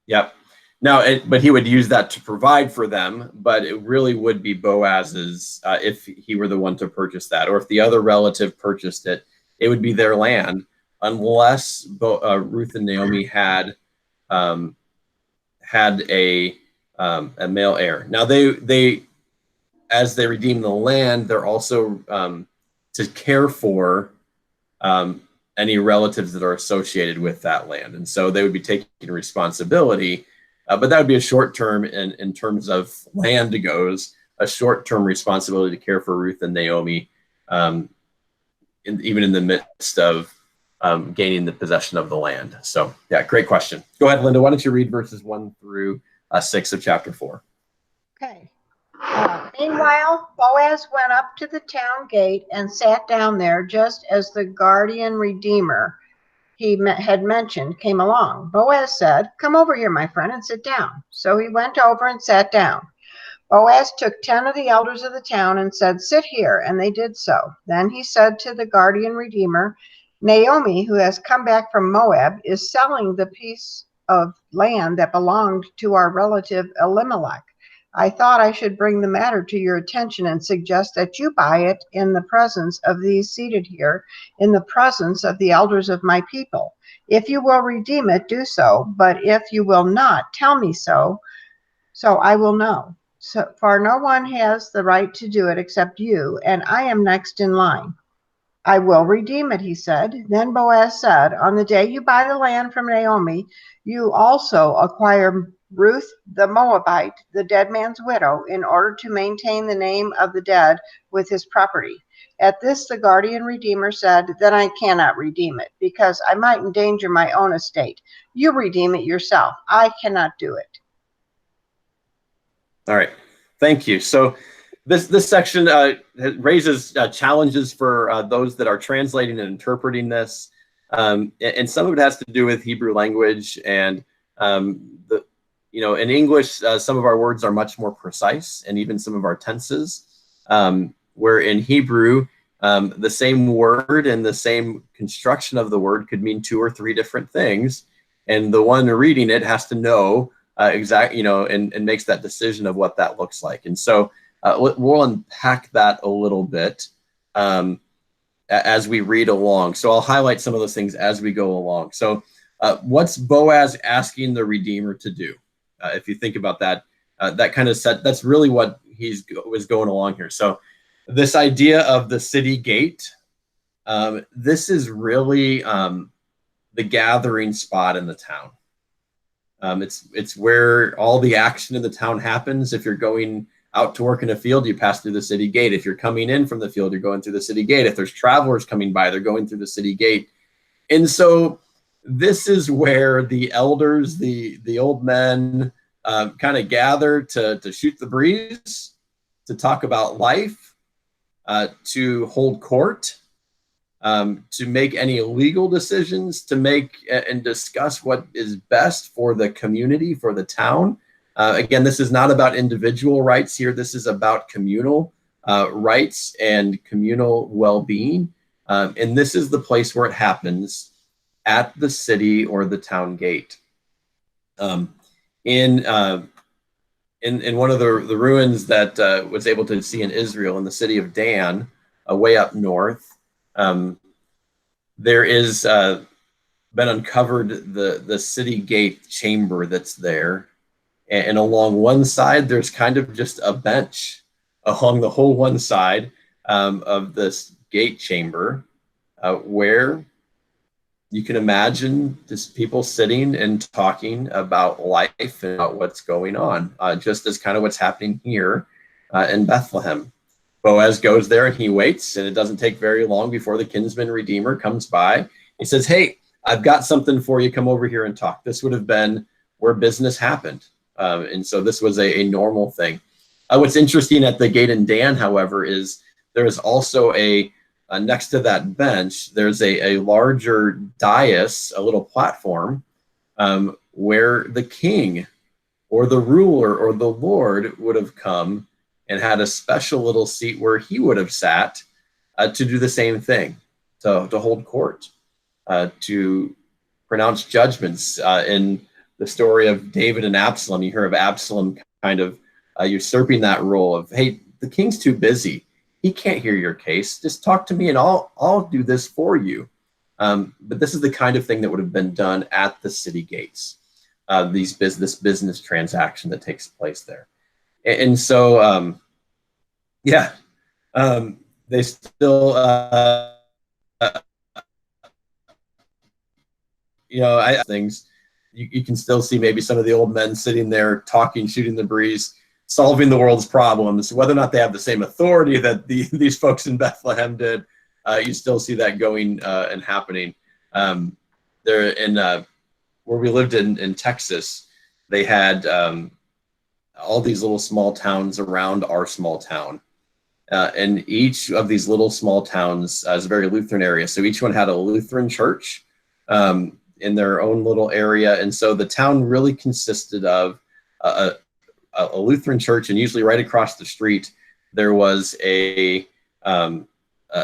Yep. Now, but he would use that to provide for them, but it really would be Boaz's if he were the one to purchase that, or if the other relative purchased it, it would be their land, unless Ruth and Naomi had a male heir. Now, they as they redeem the land, they're also to care for any relatives that are associated with that land, and so they would be taking responsibility. But that would be a short term in terms of land goes, a short term responsibility to care for Ruth and Naomi, even in the midst of gaining the possession of the land. So, yeah, great question. Go ahead, Linda. Why don't you read verses 1 through 6 of chapter 4? Okay. Meanwhile, Boaz went up to the town gate and sat down there just as the guardian redeemer he had mentioned came along. Boaz said, "Come over here, my friend, and sit down." So he went over and sat down. Boaz took 10 of the elders of the town and said, "Sit here," and they did so. Then he said to the guardian redeemer, "Naomi, who has come back from Moab, is selling the piece of land that belonged to our relative Elimelech. I thought I should bring the matter to your attention and suggest that you buy it in the presence of these seated here, in the presence of the elders of my people. If you will redeem it, do so. But if you will not, tell me so I will know. For no one has the right to do it except you, and I am next in line." "I will redeem it," he said. Then Boaz said, "On the day you buy the land from Naomi, you also acquire Ruth the Moabite, the dead man's widow, in order to maintain the name of the dead with his property." At this, the guardian redeemer said, "Then I cannot redeem it, because I might endanger my own estate. You redeem it yourself. I cannot do it." All right, thank you. So this section raises challenges for those that are translating and interpreting this, and some of it has to do with Hebrew language, and in English, some of our words are much more precise, and even some of our tenses, where in Hebrew, the same word and the same construction of the word could mean 2 or 3 different things, and the one reading it has to know exactly, and makes that decision of what that looks like. And so we'll unpack that a little bit as we read along. So I'll highlight some of those things as we go along. So what's Boaz asking the Redeemer to do? If you think about that, that kind of that's really what was going along here. So this idea of the city gate, this is really the gathering spot in the town. It's where all the action in the town happens. If you're going out to work in a field, you pass through the city gate. If you're coming in from the field, you're going through the city gate. If there's travelers coming by, they're going through the city gate. And so this is where the elders, the old men, kind of gather to shoot the breeze, to talk about life, to hold court, to make any legal decisions, to make and discuss what is best for the community, for the town. Again, this is not about individual rights here. This is about communal rights and communal well-being. And this is the place where it happens, at the city or the town gate. In one of the ruins that was able to see in Israel, in the city of Dan, way up north, there is been uncovered the city gate chamber that's there. And along one side, there's kind of just a bench along the whole one side of this gate chamber where you can imagine just people sitting and talking about life and about what's going on, just as kind of what's happening here in Bethlehem. Boaz goes there and he waits, and it doesn't take very long before the kinsman redeemer comes by. He says, "Hey, I've got something for you. Come over here and talk." This would have been where business happened. And so this was a normal thing. What's interesting at the gate in Dan, however, is there is also next to that bench, there's a larger dais, a little platform where the king or the ruler or the lord would have come and had a special little seat where he would have sat to do the same thing, to hold court, to pronounce judgments. In the story of David and Absalom, you hear of Absalom kind of usurping that role of, hey, the king's too busy. He can't hear your case. Just talk to me and I'll do this for you. But this is the kind of thing that would have been done at the city gates, this business transaction that takes place there. And so, they still, things, you can still see maybe some of the old men sitting there talking, shooting the breeze, solving the world's problems. Whether or not they have the same authority that these folks in Bethlehem did, you still see that going and happening. There in where we lived in Texas, they had all these little small towns around our small town. And each of these little small towns is a very Lutheran area. So each one had a Lutheran church in their own little area. And so the town really consisted of a Lutheran church, and usually right across the street, there was a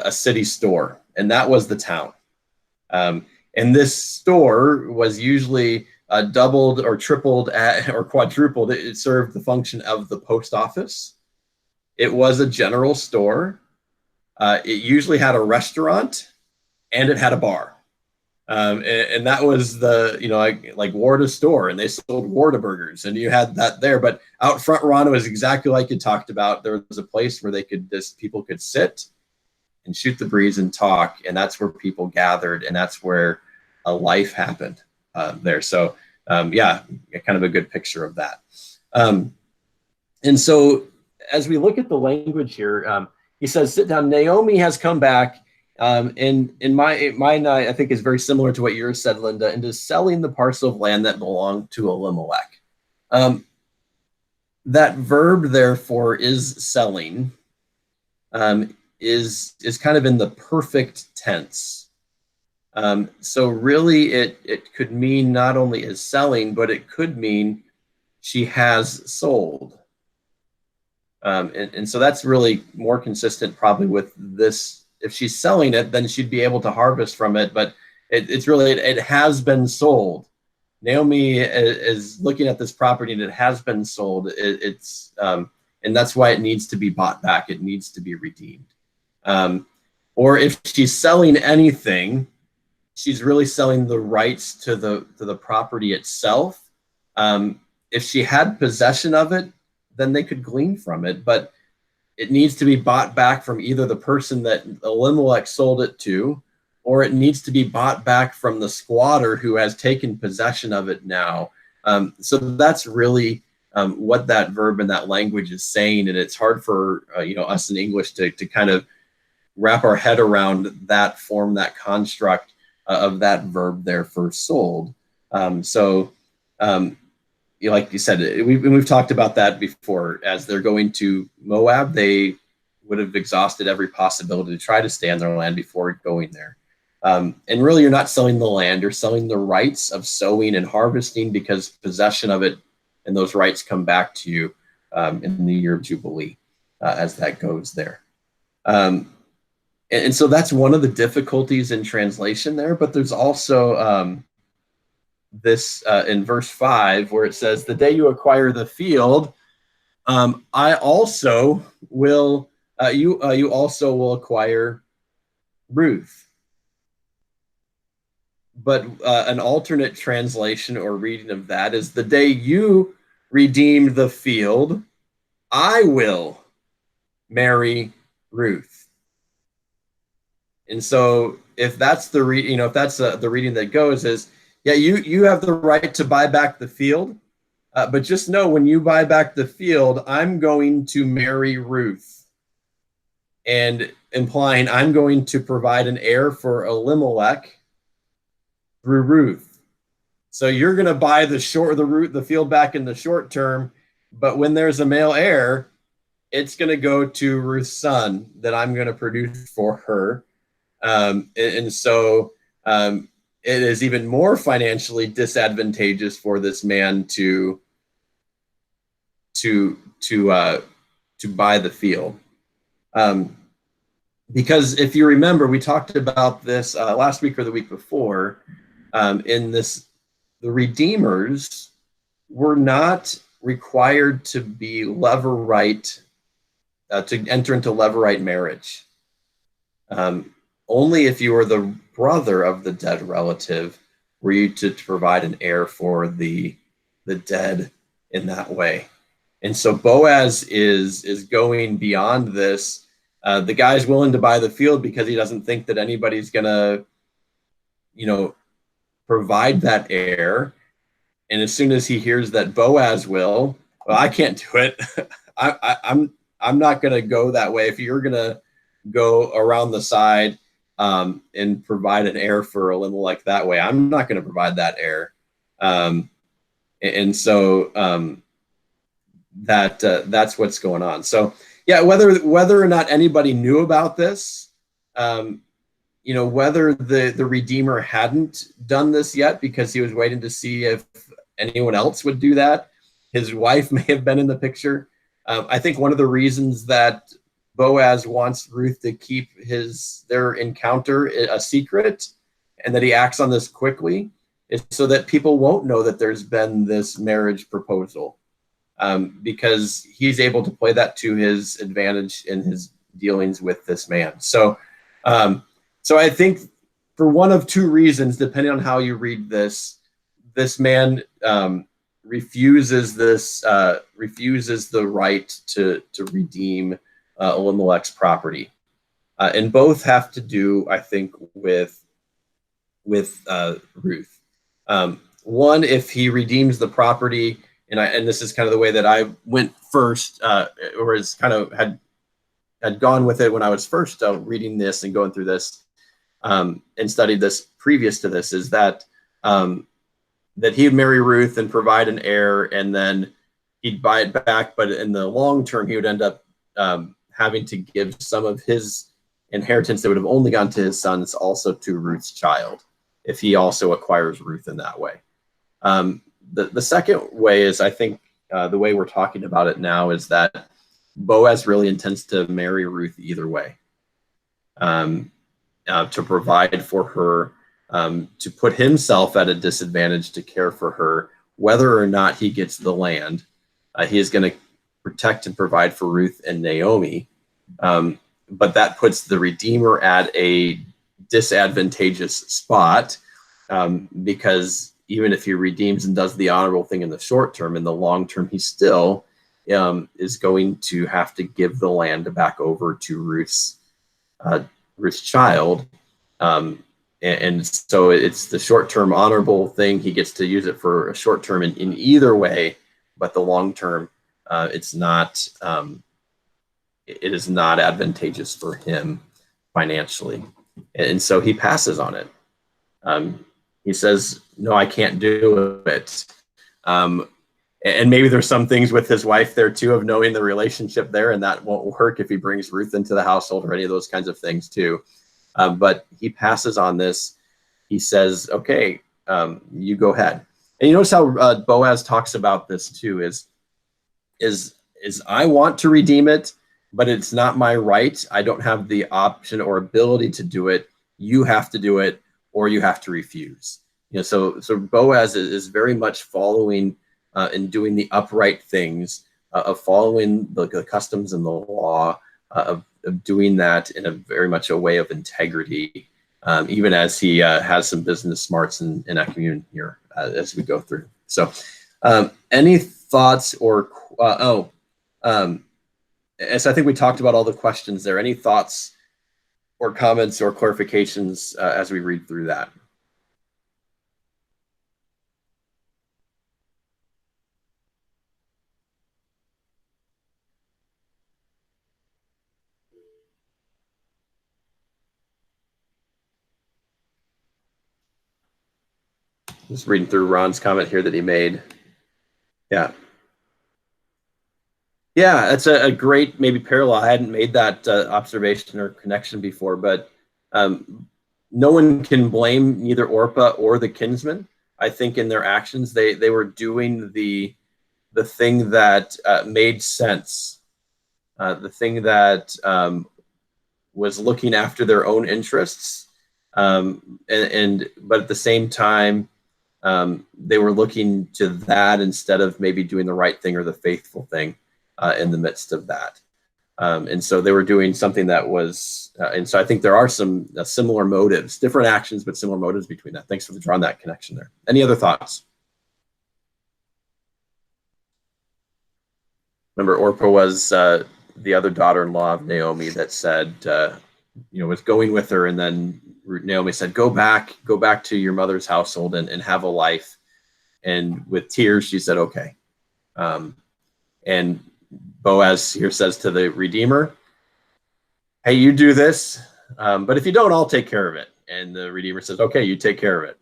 city store, and that was the town. And this store was usually doubled or tripled or quadrupled. It served the function of the post office. It was a general store. It usually had a restaurant, and it had a bar. And that was like Warda store, and they sold Warda burgers, and you had that there. But out front, Ron, was exactly like you talked about. There was a place where people could sit and shoot the breeze and talk, and that's where people gathered, and that's where a life happened there. So kind of a good picture of that. And so as we look at the language here, he says, "Sit down. Naomi has come back." And in mine, I think is very similar to what yours said, Linda, and is selling the parcel of land that belonged to Elimelech. That verb, therefore, is selling, is kind of in the perfect tense. So really, it could mean not only is selling, but it could mean she has sold. And so that's really more consistent probably with this. If she's selling it, then she'd be able to harvest from it. But it's really, it has been sold. Naomi is looking at this property and it has been sold. And that's why it needs to be bought back. It needs to be redeemed. Or if she's selling anything, she's really selling the rights to the property itself. If she had possession of it, then they could glean from it. But it needs to be bought back from either the person that Elimelech sold it to, or it needs to be bought back from the squatter who has taken possession of it now. So that's really what that verb and that language is saying. And it's hard for us in English to kind of wrap our head around that form, that construct of that verb there for sold. Like you said, we've talked about that before. As they're going to Moab, they would have exhausted every possibility to try to stay on their land before going there. And really, you're not selling the land, you're selling the rights of sowing and harvesting, because possession of it and those rights come back to you in the year of Jubilee as that goes there. And so that's one of the difficulties in translation there, but there's also this in verse 5 where it says, "The day you acquire the field, I also will, you also will acquire Ruth." but an alternate translation or reading of that is, the day you redeem the field, I will marry Ruth. And so if that's the if that's the reading that goes, is, yeah, you have the right to buy back the field, but just know, when you buy back the field, I'm going to marry Ruth, and implying I'm going to provide an heir for Elimelech through Ruth. So you're going to buy the field back in the short term, but when there's a male heir, it's going to go to Ruth's son that I'm going to produce for her. And so it is even more financially disadvantageous for this man to buy the field. Because if you remember, we talked about this last week or the week before. The redeemers were not required to be levirate, to enter into levirate marriage. Only if you were the brother of the dead relative were you to provide an heir for the dead in that way. And so Boaz is going beyond this. The guy's willing to buy the field because he doesn't think that anybody's gonna, provide that heir. And as soon as he hears that Boaz will, well, I can't do it. I'm not gonna go that way. If you're gonna go around the side and provide an heir for Elimelech that way, I'm not gonna provide that heir. That's what's going on. So yeah, whether or not anybody knew about this, whether the Redeemer hadn't done this yet because he was waiting to see if anyone else would do that. His wife may have been in the picture. I think one of the reasons that Boaz wants Ruth to keep their encounter a secret, and that he acts on this quickly, is so that people won't know that there's been this marriage proposal. Because he's able to play that to his advantage in his dealings with this man. So I think for one of two reasons, depending on how you read this man refuses the right to redeem Elimelech's property, and both have to do, I think, with Ruth. One, if he redeems the property. And this is kind of the way that I went first, or is kind of had gone with it when I was first reading this and going through this and studied this previous to this, is that that he'd marry Ruth and provide an heir, and then he'd buy it back. But in the long term, he would end up having to give some of his inheritance that would have only gone to his sons also to Ruth's child, if he also acquires Ruth in that way. The second way is, I think, the way we're talking about it now, is that Boaz really intends to marry Ruth either way, to provide for her, to put himself at a disadvantage to care for her, whether or not he gets the land. He is going to protect and provide for Ruth and Naomi, but that puts the Redeemer at a disadvantageous spot, because even if he redeems and does the honorable thing in the short term, in the long term, he still is going to have to give the land back over to Ruth's child. And so it's the short-term honorable thing. He gets to use it for a short term in either way, but the long term, it is not advantageous for him financially. And so he passes on it. He says, no, I can't do it. And maybe there's some things with his wife there too, of knowing the relationship there, and that won't work if he brings Ruth into the household or any of those kinds of things too. But he passes on this. He says, okay, you go ahead. And you notice how Boaz talks about this too, is I want to redeem it, but it's not my right. I don't have the option or ability to do it. You have to do it, or you have to refuse. So Boaz is very much following and doing the upright things, of following the customs and the law, of doing that in a very much a way of integrity, even as he has some business smarts and acumen here as we go through. So any thoughts or, as I think we talked about all the questions there, any thoughts or comments or clarifications as we read through that? Just reading through Ron's comment here that he made. Yeah. Yeah, that's a great maybe parallel. I hadn't made that observation or connection before, but no one can blame neither Orpah or the kinsman. I think in their actions, they were doing the thing that made sense, the thing that was looking after their own interests, but at the same time, they were looking to that instead of maybe doing the right thing or the faithful thing in the midst of that. And so they were doing something that was, and so I think there are some similar motives, different actions, but similar motives between that. Thanks for drawing that connection there. Any other thoughts? Remember, Orpah was the other daughter-in-law of Naomi that said, was going with her, and then Naomi said, go back to your mother's household and have a life. And with tears, she said, okay. And Boaz here says to the Redeemer, hey, you do this, but if you don't, I'll take care of it. And the Redeemer says, okay, you take care of it,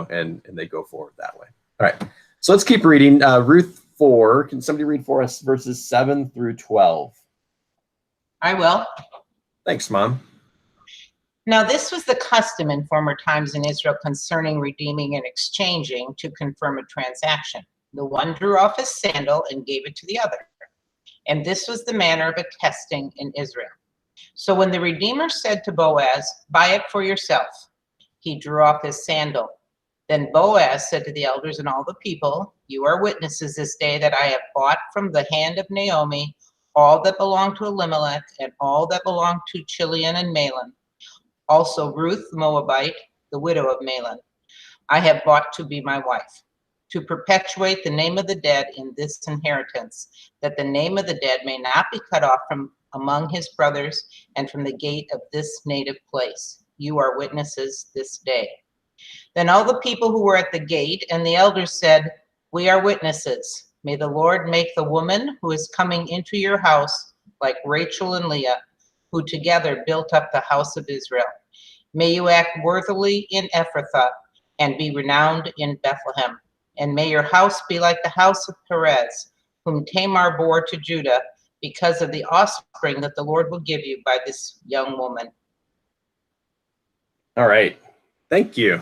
and they go forward that way. All right, so let's keep reading. Ruth 4, can somebody read for us verses 7 through 12? I will. Thanks, Mom. Now this was the custom in former times in Israel concerning redeeming and exchanging to confirm a transaction. The one drew off his sandal and gave it to the other. And this was the manner of attesting in Israel. So when the Redeemer said to Boaz, buy it for yourself, he drew off his sandal. Then Boaz said to the elders and all the people, you are witnesses this day that I have bought from the hand of Naomi all that belonged to Elimelech and all that belonged to Chilion and Mahlon. Also Ruth the Moabite, the widow of Mahlon, I have bought to be my wife, to perpetuate the name of the dead in this inheritance, that the name of the dead may not be cut off from among his brothers and from the gate of this native place. You are witnesses this day. Then all the people who were at the gate and the elders said, we are witnesses. May the Lord make the woman who is coming into your house like Rachel and Leah, who together built up the house of Israel. May you act worthily in Ephrathah and be renowned in Bethlehem. And may your house be like the house of Perez, whom Tamar bore to Judah, because of the offspring that the Lord will give you by this young woman. All right, thank you.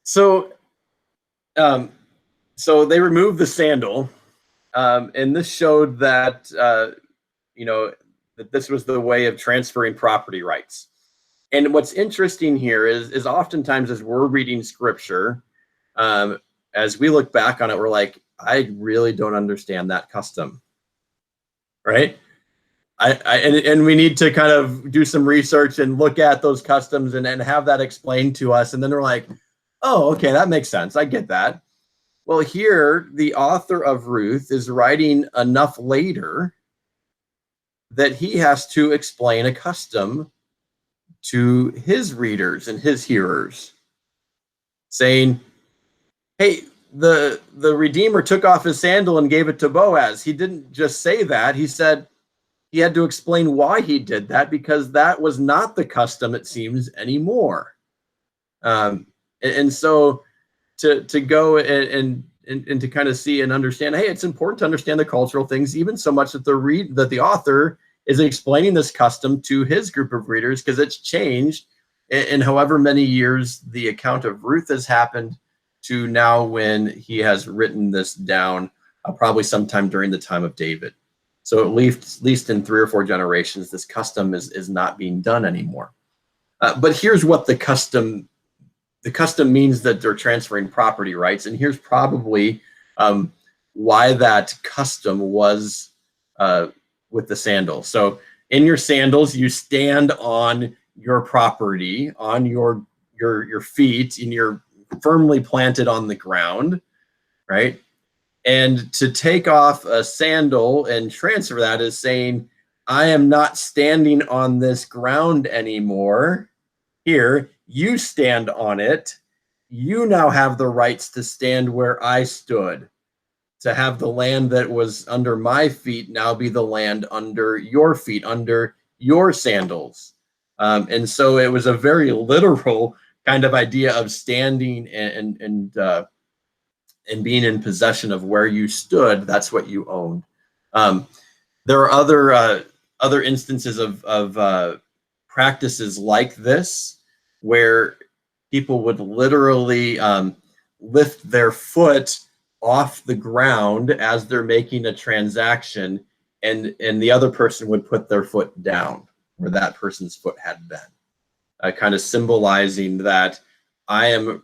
So, so they removed the sandal, and this showed that that this was the way of transferring property rights. And what's interesting here is oftentimes as we're reading scripture, as we look back on it, we're like, I really don't understand that custom, right? And we need to kind of do some research and look at those customs and have that explained to us. And then we're like, oh, okay, that makes sense. I get that. Well, here, the author of Ruth is writing enough later that he has to explain a custom to his readers and his hearers, saying, hey, the Redeemer took off his sandal and gave it to Boaz. He didn't just say that. He said he had to explain why he did that, because that was not the custom, it seems, anymore. And so to go and to kind of see and understand, hey, it's important to understand the cultural things, even so much that the author is explaining this custom to his group of readers, because it's changed in however many years the account of Ruth has happened to now when he has written this down, probably sometime during the time of David. So at least in 3 or 4 generations, this custom is not being done anymore. But here's what the custom means, that they're transferring property rights. And here's probably why that custom was with the sandal. So in your sandals, you stand on your property, on your feet, and you're firmly planted on the ground, right? And to take off a sandal and transfer that is saying, I am not standing on this ground anymore. Here, you stand on it. You now have the rights to stand where I stood, to have the land that was under my feet now be the land under your feet, under your sandals. And so it was a very literal kind of idea of standing and being in possession of where you stood. That's what you owned. There are other instances of practices like this where people would literally lift their foot off the ground as they're making a transaction, and the other person would put their foot down where that person's foot had been, kind of symbolizing that I am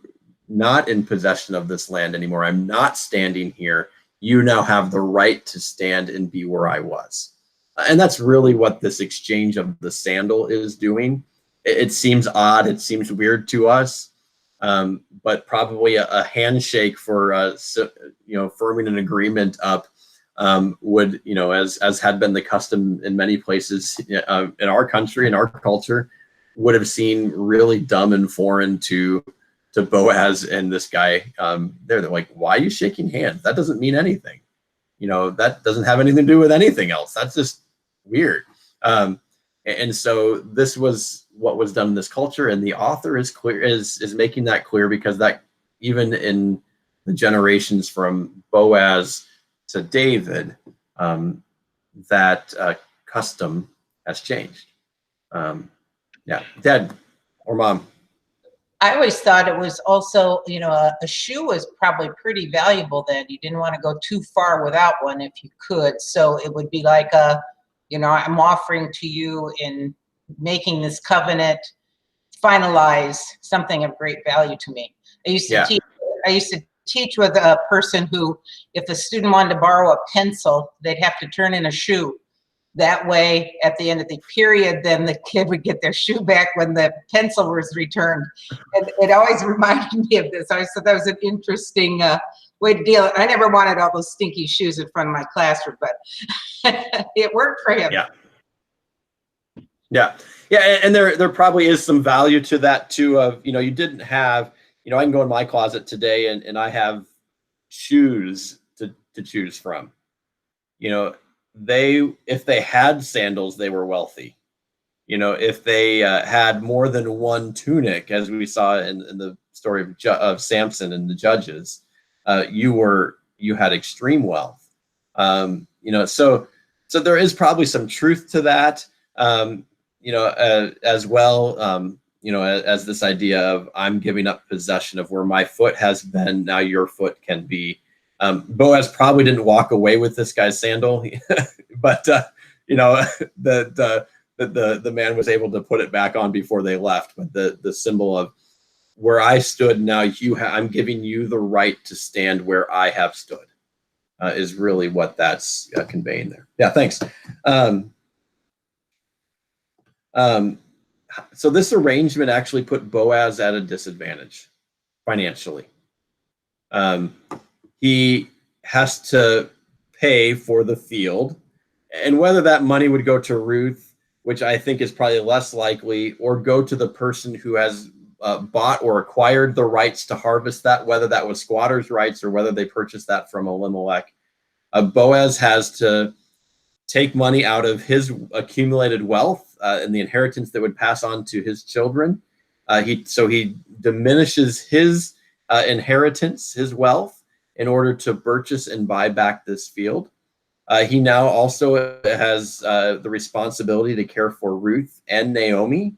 not in possession of this land anymore. I'm not standing here. You now have the right to stand and be where I was. And that's really what this exchange of the sandal is doing. It seems odd. It seems weird to us. But probably a handshake for firming an agreement up would, as had been the custom in many places in our country, in our culture, would have seemed really dumb and foreign to Boaz and this guy. They're like, why are you shaking hands? That doesn't mean anything. That doesn't have anything to do with anything else. That's just weird. And so this was what was done in this culture, and the author is making that clear, because that even in the generations from Boaz to David, that custom has changed. Dad or Mom. I always thought it was also, a shoe was probably pretty valuable then. You didn't want to go too far without one if you could. So it would be like I'm offering to you in making this covenant, finalize something of great value to me. I used to teach with a person who, if a student wanted to borrow a pencil, they'd have to turn in a shoe. That way, at the end of the period, then the kid would get their shoe back when the pencil was returned. And it always reminded me of this. I thought that was an interesting way to deal. I never wanted all those stinky shoes in front of my classroom, but it worked for him. Yeah, and there probably is some value to that too. Of you didn't have, I can go in my closet today and I have shoes to choose from. If they had sandals, they were wealthy. If they had more than one tunic, as we saw in the story of Samson and the Judges, you had extreme wealth. So there is probably some truth to that. As well, as this idea of I'm giving up possession of where my foot has been, now your foot can be. Boaz probably didn't walk away with this guy's sandal, but the man was able to put it back on before they left. But the symbol of where I stood, now I'm giving you the right to stand where I have stood, is really what that's conveying there. Yeah, thanks. So this arrangement actually put Boaz at a disadvantage financially. He has to pay for the field, and whether that money would go to Ruth, which I think is probably less likely, or go to the person who has bought or acquired the rights to harvest that, whether that was squatters' rights or whether they purchased that from Elimelech, Boaz has to take money out of his accumulated wealth and the inheritance that would pass on to his children. He diminishes his inheritance, his wealth, in order to purchase and buy back this field. He now also has the responsibility to care for Ruth and Naomi.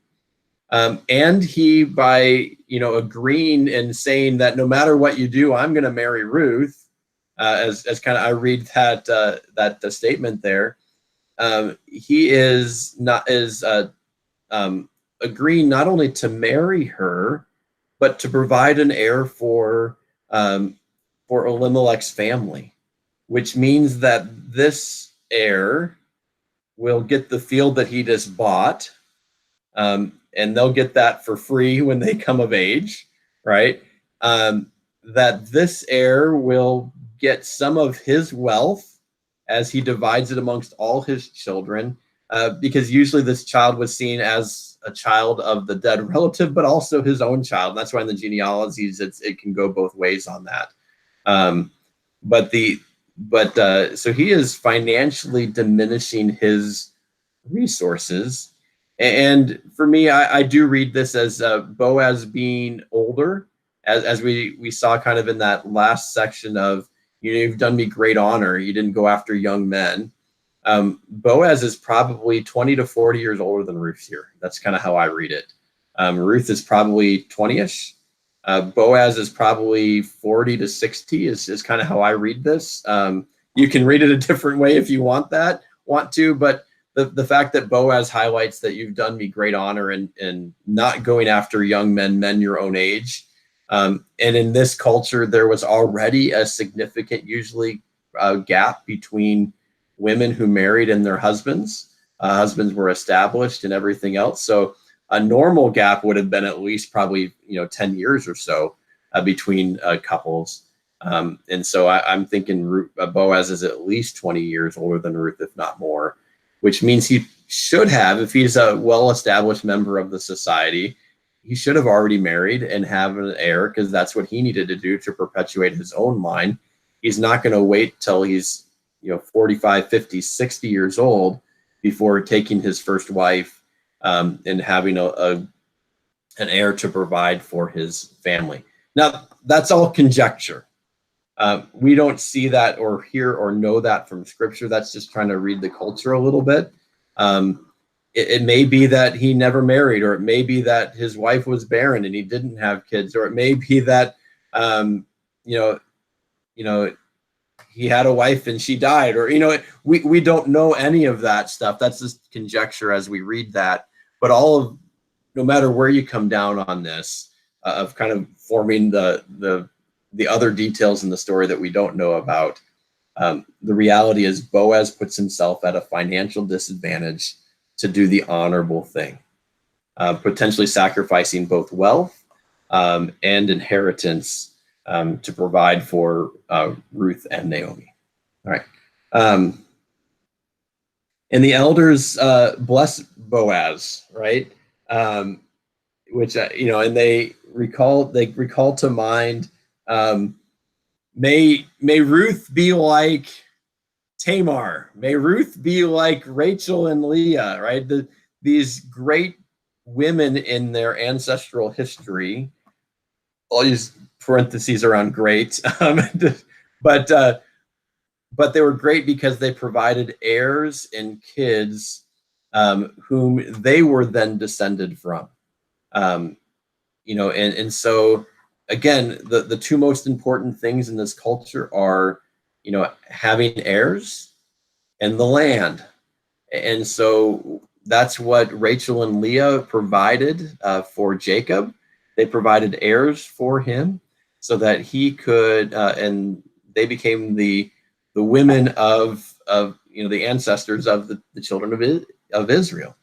And he, by agreeing and saying that no matter what you do, I'm going to marry Ruth, as kind of I read that statement there. He is agreeing not only to marry her, but to provide an heir for Elimelech's family, which means that this heir will get the field that he just bought, and they'll get that for free when they come of age, right? That this heir will get some of his wealth as he divides it amongst all his children, because usually this child was seen as a child of the dead relative, but also his own child. And that's why in the genealogies it can go both ways on that. So he is financially diminishing his resources. And for me, I do read this as Boaz being older, as we saw kind of in that last section of, you've done me great honor. You didn't go after young men. Boaz is probably 20 to 40 years older than Ruth here. That's kind of how I read it. Ruth is probably 20-ish. Boaz is probably 40 to 60 is kind of how I read this. You can read it a different way if you want to, but the fact that Boaz highlights that you've done me great honor in not going after young men your own age. And in this culture, there was already a significant, usually gap between women who married and their husbands. Husbands were established and everything else. So a normal gap would have been at least probably 10 years or so between couples. And so I'm thinking Boaz is at least 20 years older than Ruth, if not more, which means he should have, if he's a well-established member of the society, he should have already married and have an heir, because that's what he needed to do to perpetuate his own line. He's not going to wait till he's 45, 50, 60 years old before taking his first wife and having an heir to provide for his family. Now, that's all conjecture. We don't see that or hear or know that from Scripture. That's just trying to read the culture a little bit. It may be that he never married, or it may be that his wife was barren and he didn't have kids, or it may be that he had a wife and she died, or we don't know any of that stuff. That's just conjecture as we read that. But no matter where you come down on this, of kind of forming the other details in the story that we don't know about, the reality is Boaz puts himself at a financial disadvantage to do the honorable thing, potentially sacrificing both wealth and inheritance to provide for Ruth and Naomi. All right. And the elders bless Boaz, right? Which and they recall to mind, may Ruth be like Tamar, may Ruth be like Rachel and Leah, right? These great women in their ancestral history. I'll use parentheses around great, but they were great because they provided heirs and kids whom they were then descended from. And so again, the two most important things in this culture are, having heirs and the land. And so that's what Rachel and Leah provided for Jacob. They provided heirs for him so that he could, and they became the women of the ancestors of the children of Israel.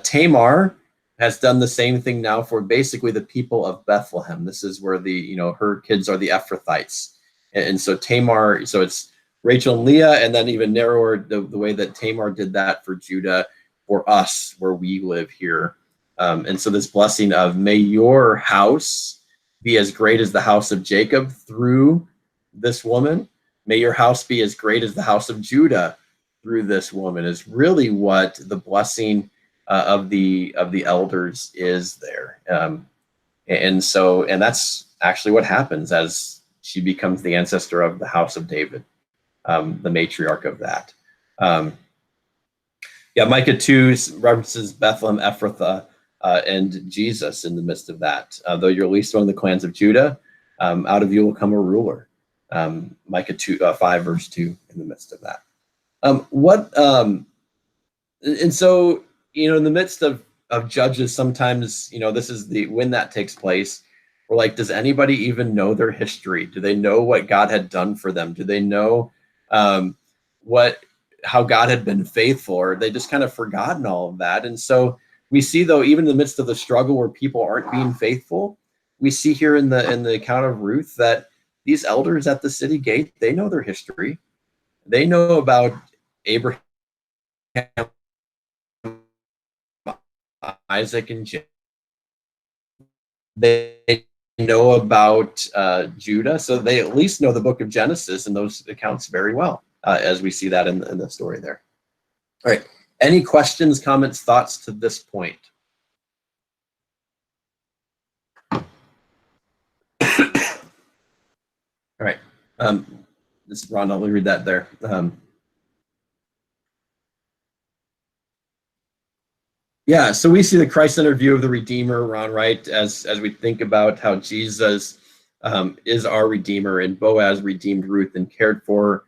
Tamar has done the same thing now for basically the people of Bethlehem. This is where her kids are the Ephrathites. And so Tamar, so it's Rachel and Leah, and then even narrower, the way that Tamar did that for Judah, for us, where we live here. And so this blessing of, may your house be as great as the house of Jacob through this woman. May your house be as great as the house of Judah through this woman, is really what the blessing of the elders is there. And that's actually what happens as she becomes the ancestor of the house of David, the matriarch of that. Micah 2 references Bethlehem, Ephrathah, and Jesus in the midst of that. Though you're least among the clans of Judah, out of you will come a ruler. Micah 5 verse 2 in the midst of that. And so, in the midst of Judges, sometimes, this is when that takes place, we're like, does anybody even know their history? Do they know what God had done for them? Do they know how God had been faithful, or they just kind of forgotten all of that? And so We see, though, even in the midst of the struggle where people aren't being faithful, we see here in the account of Ruth that these elders at the city gate, they know their history. They know about Abraham, Isaac, and Jacob. They know about Judah, so they at least know the book of Genesis and those accounts very well, as we see that in the story there. All right. Any questions, comments, thoughts to this point? All right. This is Ron. I'll read that there. Yeah, so we see the Christ-centered view of the Redeemer, Ron, right? As we think about how Jesus is our Redeemer, and Boaz redeemed Ruth and cared for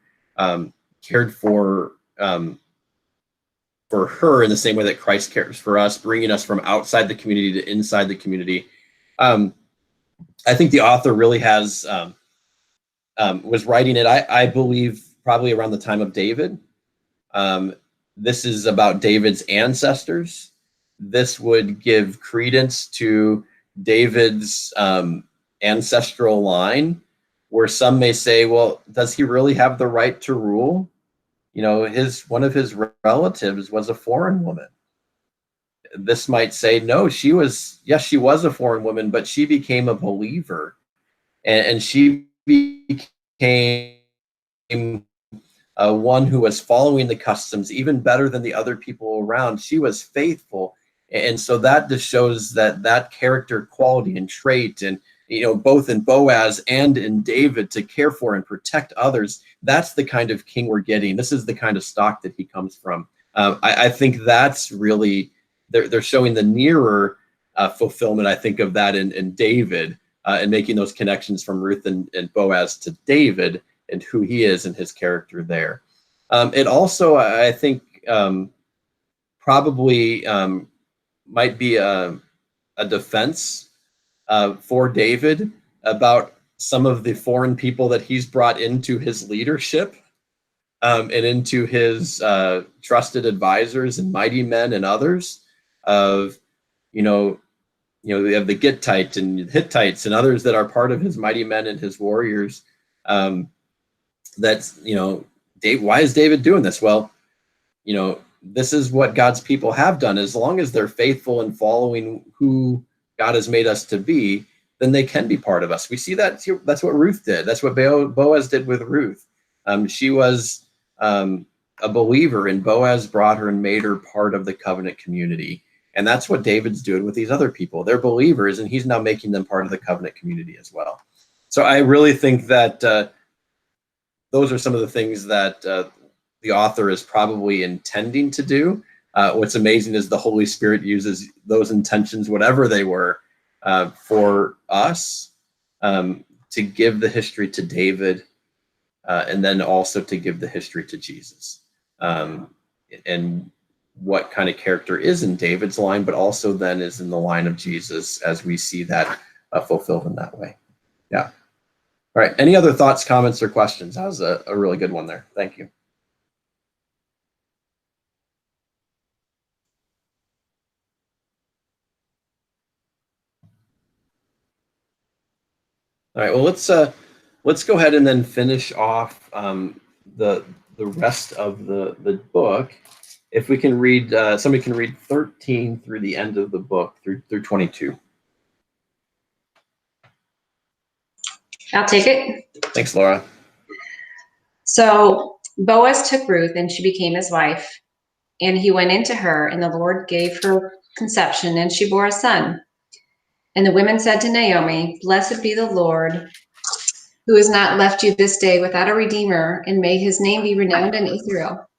her in the same way that Christ cares for us, bringing us from outside the community to inside the community. I think the author really has was writing it, I believe, probably around the time of David. This is about David's ancestors. This would give credence to David's ancestral line, where some may say, well, does he really have the right to rule? You know, one of his relatives was a foreign woman. This might say, no, she was a foreign woman, but she became a believer, and she became one who was following the customs even better than the other people around. She was faithful. And so that just shows that character quality and trait, and, you know, both in Boaz and in David, to care for and protect others. That's the kind of king we're getting. This is the kind of stock that he comes from. I think that's really, they're showing the nearer fulfillment, I think, of that in David, and making those connections from Ruth and Boaz to David and who he is and his character there. It also, I think, probably might be a defense for David about some of the foreign people that he's brought into his leadership, and into his trusted advisors and mighty men and others. Of, we have the Gittites and Hittites and others that are part of his mighty men and his warriors. That's, Dave, why is David doing this? Well, this is what God's people have done. As long as they're faithful in following who God has made us to be, then they can be part of us. We see that that's what Ruth did. That's what Boaz did with Ruth. She was a believer, and Boaz brought her and made her part of the covenant community. And that's what David's doing with these other people. They're believers, and he's now making them part of the covenant community as well. So I really think that those are some of the things that the author is probably intending to do. What's amazing is the Holy Spirit uses those intentions, whatever they were, for us, to give the history to David, and then also to give the history to Jesus. And what kind of character is in David's line, but also then is in the line of Jesus, as we see that fulfilled in that way. Yeah. All right. Any other thoughts, comments, or questions? That was a really good one there. Thank you. All right. Well, let's go ahead and then finish off the rest of the book. If we can read, somebody can read 13 through the end of the book, through 22. I'll take it. Thanks, Laura. So Boaz took Ruth, and she became his wife. And he went into her, and the Lord gave her conception, and she bore a son. And the women said to Naomi, "Blessed be the Lord, who has not left you this day without a redeemer, and may his name be renowned in Israel.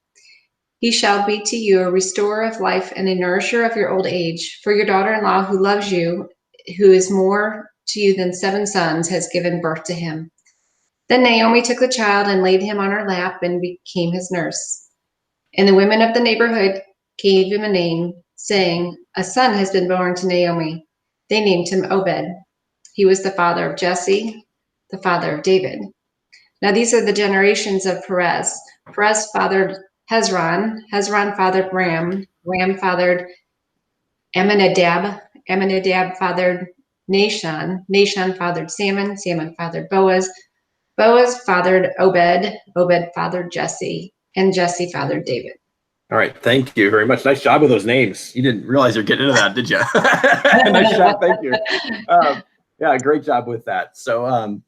He shall be to you a restorer of life and a nourisher of your old age. For your daughter-in-law, who loves you, who is more to you than 7 sons, has given birth to him." Then Naomi took the child and laid him on her lap and became his nurse. And the women of the neighborhood gave him a name, saying, "A son has been born to Naomi." They named him Obed. He was the father of Jesse, the father of David. Now these are the generations of Perez. Perez fathered Hezron. Hezron fathered Ram. Ram fathered Amminadab fathered Nahshon. Nahshon fathered Salmon. Salmon fathered Boaz. Boaz fathered Obed. Obed fathered Jesse. And Jesse fathered David. All right, thank you very much. Nice job with those names. You didn't realize you're getting into that, did you? Nice job, thank you. Yeah, great job with that. So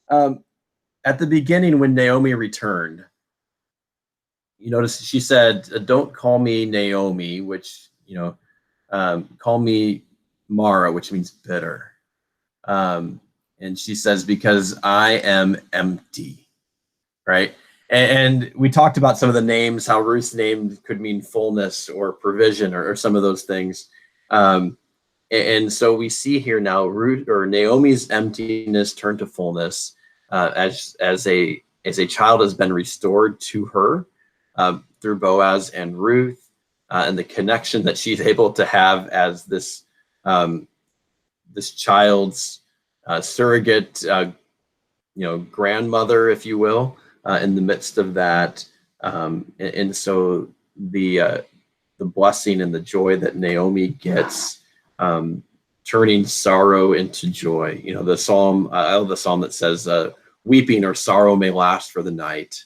at the beginning when Naomi returned, you notice she said, don't call me Naomi, which, call me Mara, which means bitter. And she says, because I am empty, right? And we talked about some of the names, how Ruth's name could mean fullness or provision or some of those things. And so we see here now Naomi's emptiness turned to fullness as a child has been restored to her through Boaz and Ruth, and the connection that she's able to have as this child's surrogate, grandmother, if you will. In the midst of that, and so the blessing and the joy that Naomi gets, turning sorrow into joy. The psalm, I love the psalm that says, "Weeping or sorrow may last for the night,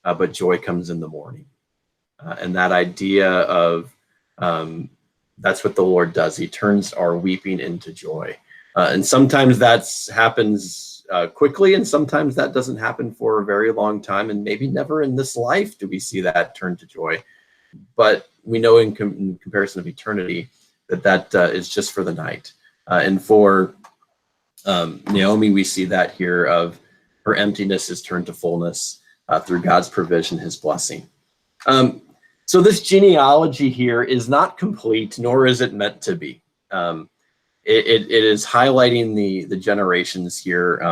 but joy comes in the morning." And that idea of that's what the Lord does. He turns our weeping into joy, and sometimes that happens quickly, and sometimes that doesn't happen for a very long time, and maybe never in this life do we see that turn to joy. But we know in comparison of eternity that is just for the night. And for Naomi, we see that here of her emptiness is turned to fullness through God's provision, his blessing. So this genealogy here is not complete, nor is it meant to be. It is highlighting the generations here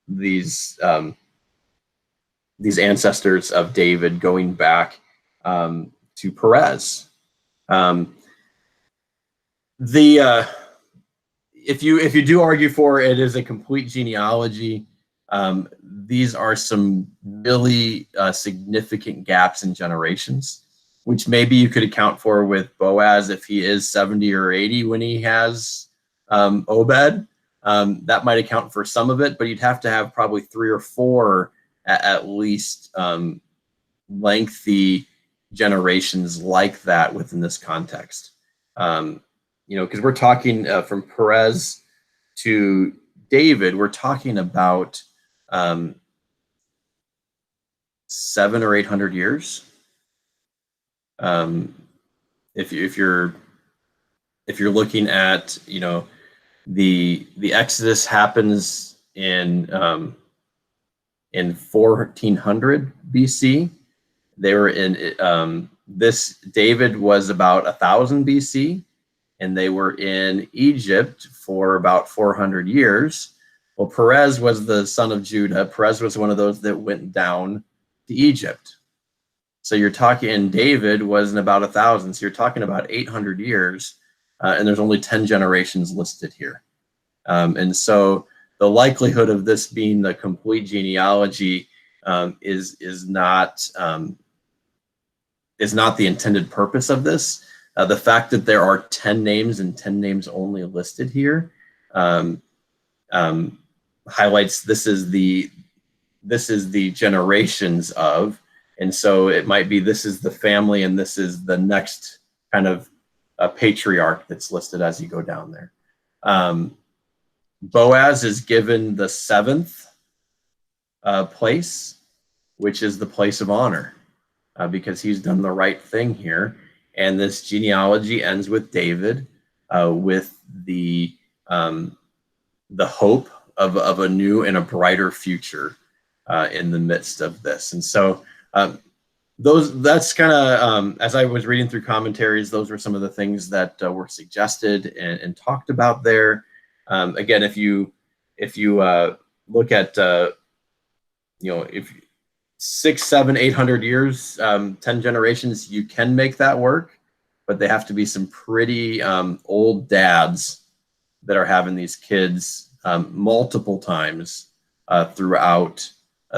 these ancestors of David going back to Perez. If you do argue for it is a complete genealogy, these are some really significant gaps in generations, which maybe you could account for with Boaz if he is 70 or 80 when he has Obed. That might account for some of it, but you'd have to have probably 3 or 4 at least lengthy generations like that within this context. Because we're talking from Perez to David, we're talking about 700 or 800 years. If you're looking at, the Exodus happens in 1400 BC. They were in this David was about 1000 BC, and they were in Egypt for about 400 years. Well, Perez was the son of Judah. Perez was one of those that went down to Egypt. So you're talking, and David was in about 1000. So you're talking about 800 years, and there's only 10 generations listed here. And so the likelihood of this being the complete genealogy is not the intended purpose of this. The fact that there are 10 names and 10 names only listed here highlights this is the generations of, and so it might be this is the family and this is the next kind of patriarch that's listed as you go down there. Boaz is given the 7th place, which is the place of honor, because he's done the right thing here. And this genealogy ends with David, with the hope of a new and a brighter future in the midst of this. And so that's kind of, as I was reading through commentaries, those were some of the things that were suggested and talked about there. Again, if you look at, if 600, 700, 800 years, 10 generations, you can make that work, but they have to be some pretty old dads that are having these kids multiple times throughout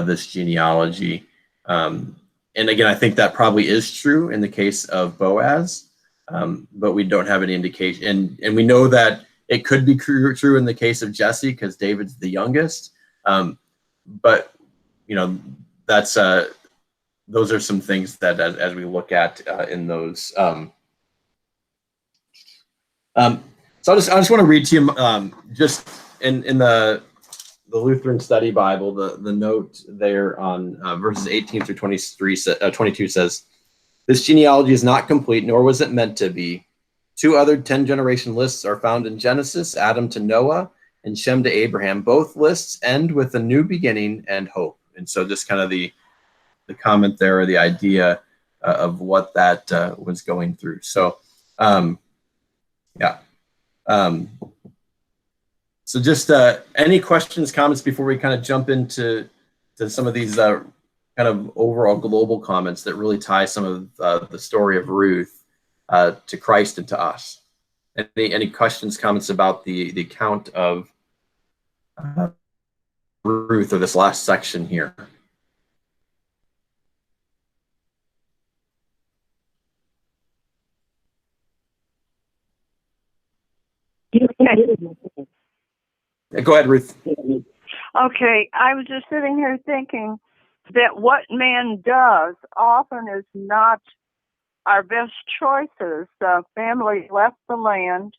this genealogy. And again, I think that probably is true in the case of Boaz. but we don't have any indication. And we know that it could be true in the case of Jesse because David's the youngest. But that's those are some things that as we look at in those. So I just want to read to you just in the Lutheran Study Bible, the note there on verses 18 through 22 says, "This genealogy is not complete, nor was it meant to be. 2 other 10-generation lists are found in Genesis, Adam to Noah, and Shem to Abraham. Both lists end with a new beginning and hope." And so just kind of the comment there, or the idea of what that was going through. So, yeah. So just any questions, comments before we kind of jump into some of these kind of overall global comments that really tie some of the story of Ruth to Christ and to us. Any questions, comments about the account of Ruth, or this last section here? Go ahead, Ruth. Okay, I was just sitting here thinking that what man does often is not our best choices. The family left the land.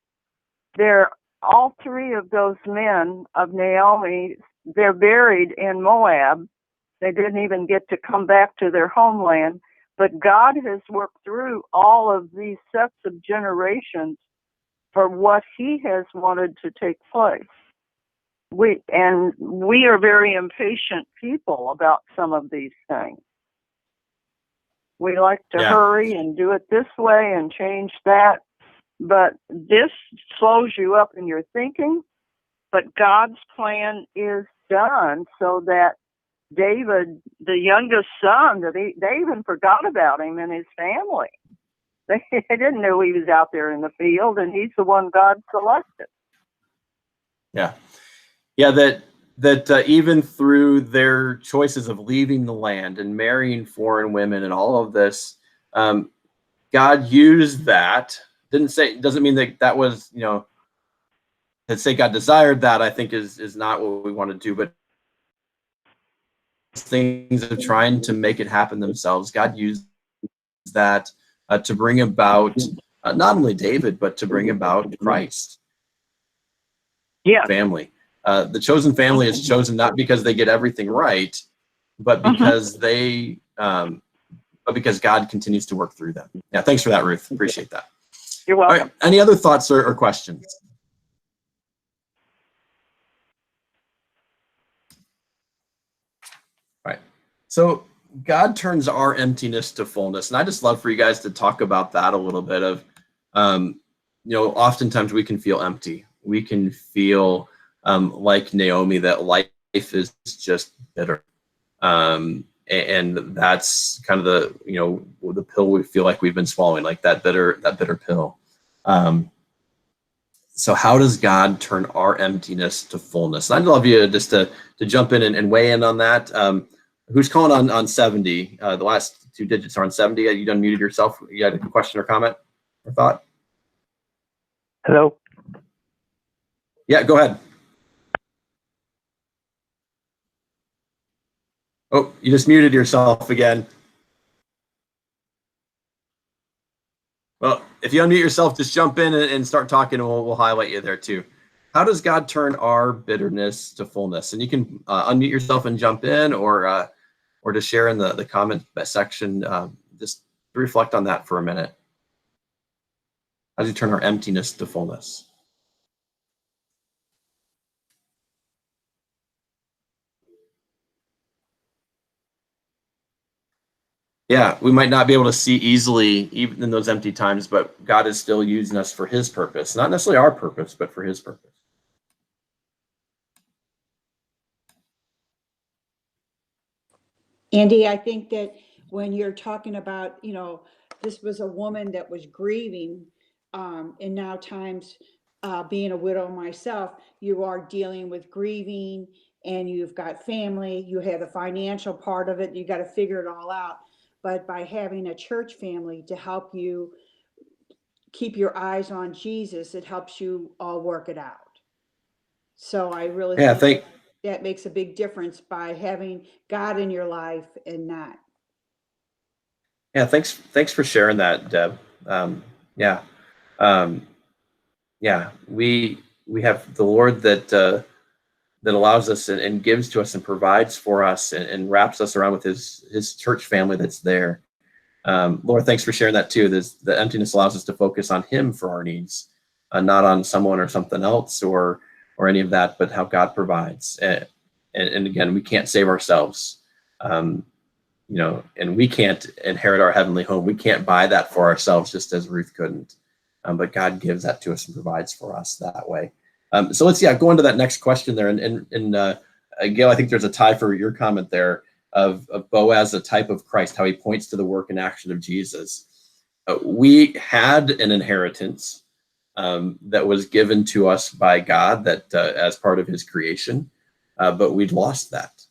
All 3 of those men of Naomi, they're buried in Moab. They didn't even get to come back to their homeland. But God has worked through all of these sets of generations for what he has wanted to take place. We are very impatient people about some of these things. We like to hurry and do it this way and change that. But this slows you up in your thinking. But God's plan is done so that David, the youngest son, they even forgot about him and his family. They didn't know he was out there in the field, and he's the one God selected. Yeah. Yeah, that even through their choices of leaving the land and marrying foreign women and all of this, God used that. Doesn't mean that was, to say God desired that, I think is not what we want to do, but things of trying to make it happen themselves. God used that to bring about not only David, but to bring about Christ. Yeah. Family. The chosen family is chosen not because they get everything right, but because because God continues to work through them. Yeah, thanks for that, Ruth. Appreciate that. You're welcome. All right. Any other thoughts or questions? All right. So God turns our emptiness to fullness, and I just love for you guys to talk about that a little bit. Of, oftentimes we can feel empty. We can feel like Naomi, that life is just bitter. And that's kind of the pill we feel like we've been swallowing, like that bitter pill. So how does God turn our emptiness to fullness? And I'd love you just to jump in and weigh in on that. Who's calling on 70? The last 2 digits are on 70. You done muted yourself? You had a question or comment or thought? Hello? Yeah, go ahead. Oh, you just muted yourself again. Well, if you unmute yourself, just jump in and start talking, and we'll highlight you there too. How does God turn our bitterness to fullness? And you can unmute yourself and jump in, or to share in the comment section. Just reflect on that for a minute. How does he turn our emptiness to fullness? Yeah, we might not be able to see easily even in those empty times, but God is still using us for his purpose. Not necessarily our purpose, but for his purpose. Andy, I think that when you're talking about, this was a woman that was grieving, and now times being a widow myself, you are dealing with grieving, and you've got family, you have the financial part of it, you got to figure it all out. But by having a church family to help you keep your eyes on Jesus, it helps you all work it out. So I really Yeah, think that makes a big difference by having God in your life and not. Yeah, thanks for sharing that, Deb. Yeah, um, yeah, we have the Lord that allows us and gives to us and provides for us and wraps us around with his church family that's there. Lord, thanks for sharing that too. The emptiness allows us to focus on Him for our needs, not on someone or something else or any of that, but how God provides. And again, we can't save ourselves. And we can't inherit our heavenly home. We can't buy that for ourselves, just as Ruth couldn't. But God gives that to us and provides for us that way. So let's go into that next question there. And Gail, I think there's a tie for your comment there of Boaz, a type of Christ, how he points to the work and action of Jesus. We had an inheritance that was given to us by God that as part of His creation, but we'd lost that.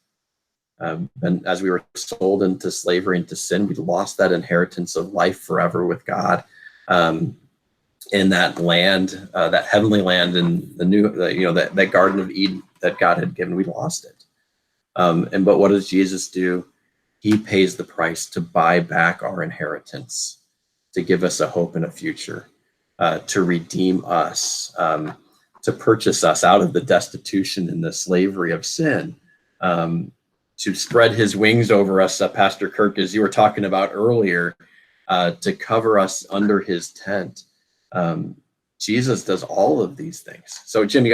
And as we were sold into slavery, into sin, we lost that inheritance of life forever with God. In that land, that heavenly land, and that Garden of Eden that God had given, we lost it. But what does Jesus do? He pays the price to buy back our inheritance, to give us a hope and a future, to redeem us, to purchase us out of the destitution and the slavery of sin. To spread His wings over us, Pastor Kirk, as you were talking about earlier, to cover us under His tent. Jesus does all of these things. So, Jim,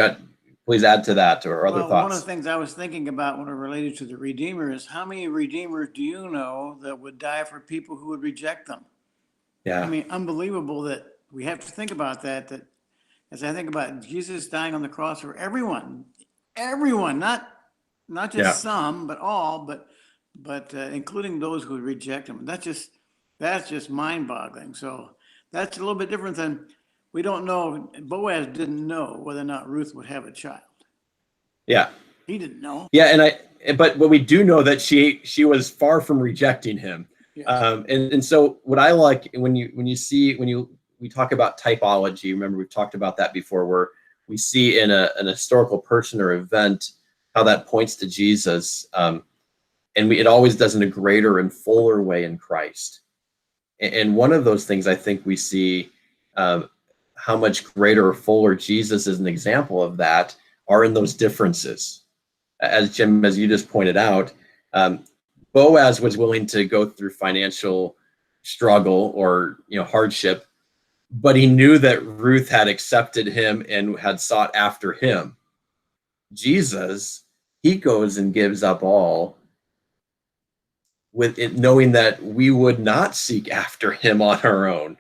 please add to that or other thoughts. One of the things I was thinking about when it related to the Redeemer is how many Redeemers do you know that would die for people who would reject them? Yeah. I mean, unbelievable that we have to think about that as I think about Jesus dying on the cross for everyone, not just some, but all, but including those who would reject Him. That's just mind-boggling. So that's a little bit different than, we don't know. Boaz didn't know whether or not Ruth would have a child. Yeah. He didn't know. Yeah, but we do know that she was far from rejecting him. Yes. And so what I like when we talk about typology, remember we've talked about that before, where we see in an historical person or event how that points to Jesus, and it always does in a greater and fuller way in Christ. And one of those things I think we see how much greater or fuller Jesus is an example of that are in those differences. As Jim, as you just pointed out, Boaz was willing to go through financial struggle or hardship, but he knew that Ruth had accepted him and had sought after him. Jesus, he goes and gives up all with it, knowing that we would not seek after him on our own.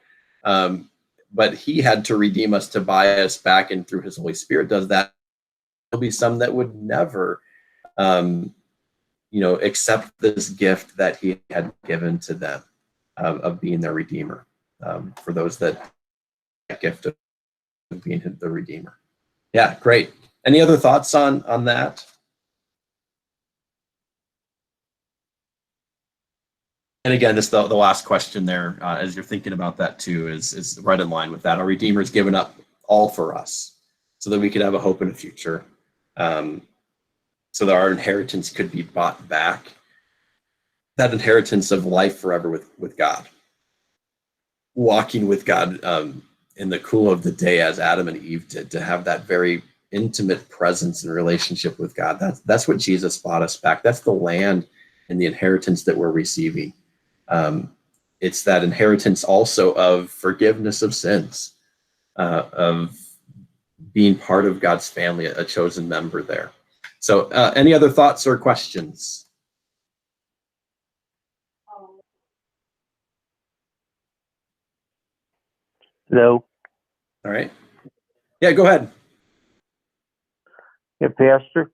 But he had to redeem us, to buy us back, and through His Holy Spirit does that. There'll be some that would never accept this gift that He had given to them of being their Redeemer. For those that gift of being the Redeemer. Yeah, great. Any other thoughts on that? And again, this the last question there, as you're thinking about that too, is right in line with that. Our Redeemer has given up all for us, so that we could have a hope and a future, so that our inheritance could be bought back. That inheritance of life forever with God, walking with God in the cool of the day, as Adam and Eve did, to have that very intimate presence and relationship with God. That's what Jesus bought us back. That's the land and the inheritance that we're receiving. It's that inheritance also of forgiveness of sins, of being part of God's family, a chosen member there. So any other thoughts or questions? Hello. All right. Yeah, go ahead. Yeah, Pastor.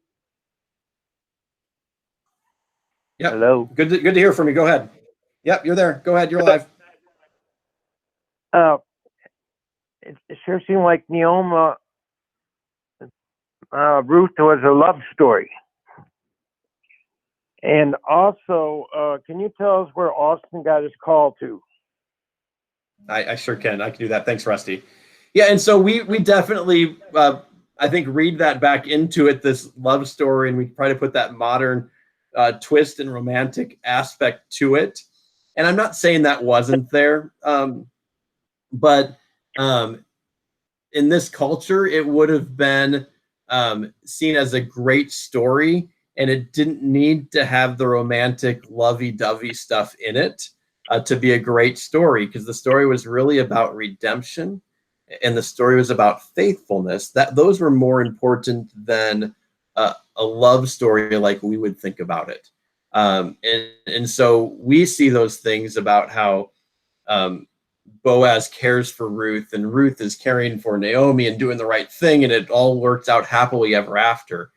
Yep. Hello. Good to hear from you. Go ahead. Yep, you're there. Go ahead. You're live. It sure seemed like Naomi, Ruth was a love story. And also, can you tell us where Austin got his call to? I sure can. I can do that. Thanks, Rusty. Yeah, and so we definitely I think read that back into it, this love story, and we try to put that modern twist and romantic aspect to it. And I'm not saying that wasn't there, but in this culture, it would have been seen as a great story, and it didn't need to have the romantic, lovey-dovey stuff in it to be a great story, because the story was really about redemption, and the story was about faithfulness. That those were more important than a love story like we would think about it. And so we see those things about how um, Boaz cares for Ruth, and Ruth is caring for Naomi and doing the right thing, and it all works out happily ever after.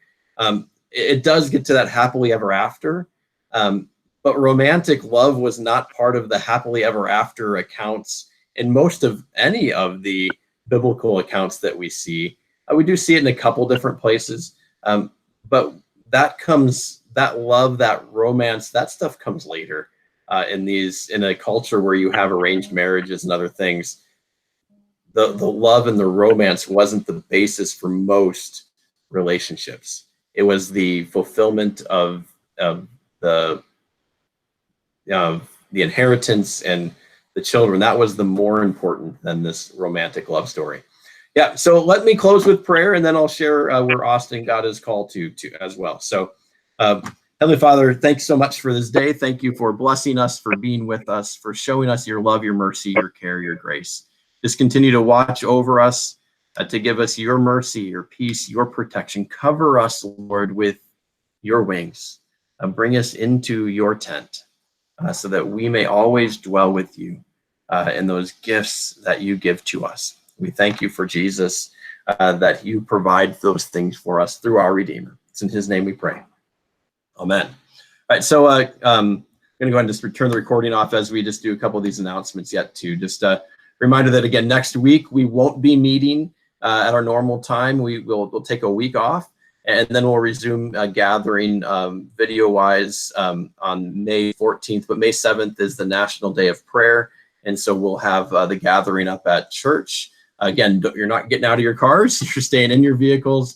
It does get to that happily ever after, but romantic love was not part of the happily ever after accounts in most of any of the biblical accounts that we see. We do see it in a couple different places, but that love, that romance, that stuff comes later. In a culture where you have arranged marriages and other things, the love and the romance wasn't the basis for most relationships. It was the fulfillment of the the inheritance and the children. That was the more important than this romantic love story. Yeah, so let me close with prayer, and then I'll share where Austin got his call to as well. So Heavenly Father, thanks so much for this day. Thank you for blessing us, for being with us, for showing us your love, your mercy, your care, your grace. Just continue to watch over us, to give us your mercy, your peace, your protection. Cover us, Lord, with your wings. Bring us into your tent so that we may always dwell with you in those gifts that you give to us. We thank you for Jesus, that you provide those things for us through our Redeemer. It's in his name we pray. Amen. All right, so I'm going to go ahead and just turn the recording off as we just do a couple of these announcements yet too. Just a reminder that, again, next week we won't be meeting at our normal time. We'll take a week off, and then we'll resume gathering video-wise on May 14th. But May 7th is the National Day of Prayer, and so we'll have the gathering up at church. Again, you're not getting out of your cars. You're staying in your vehicles.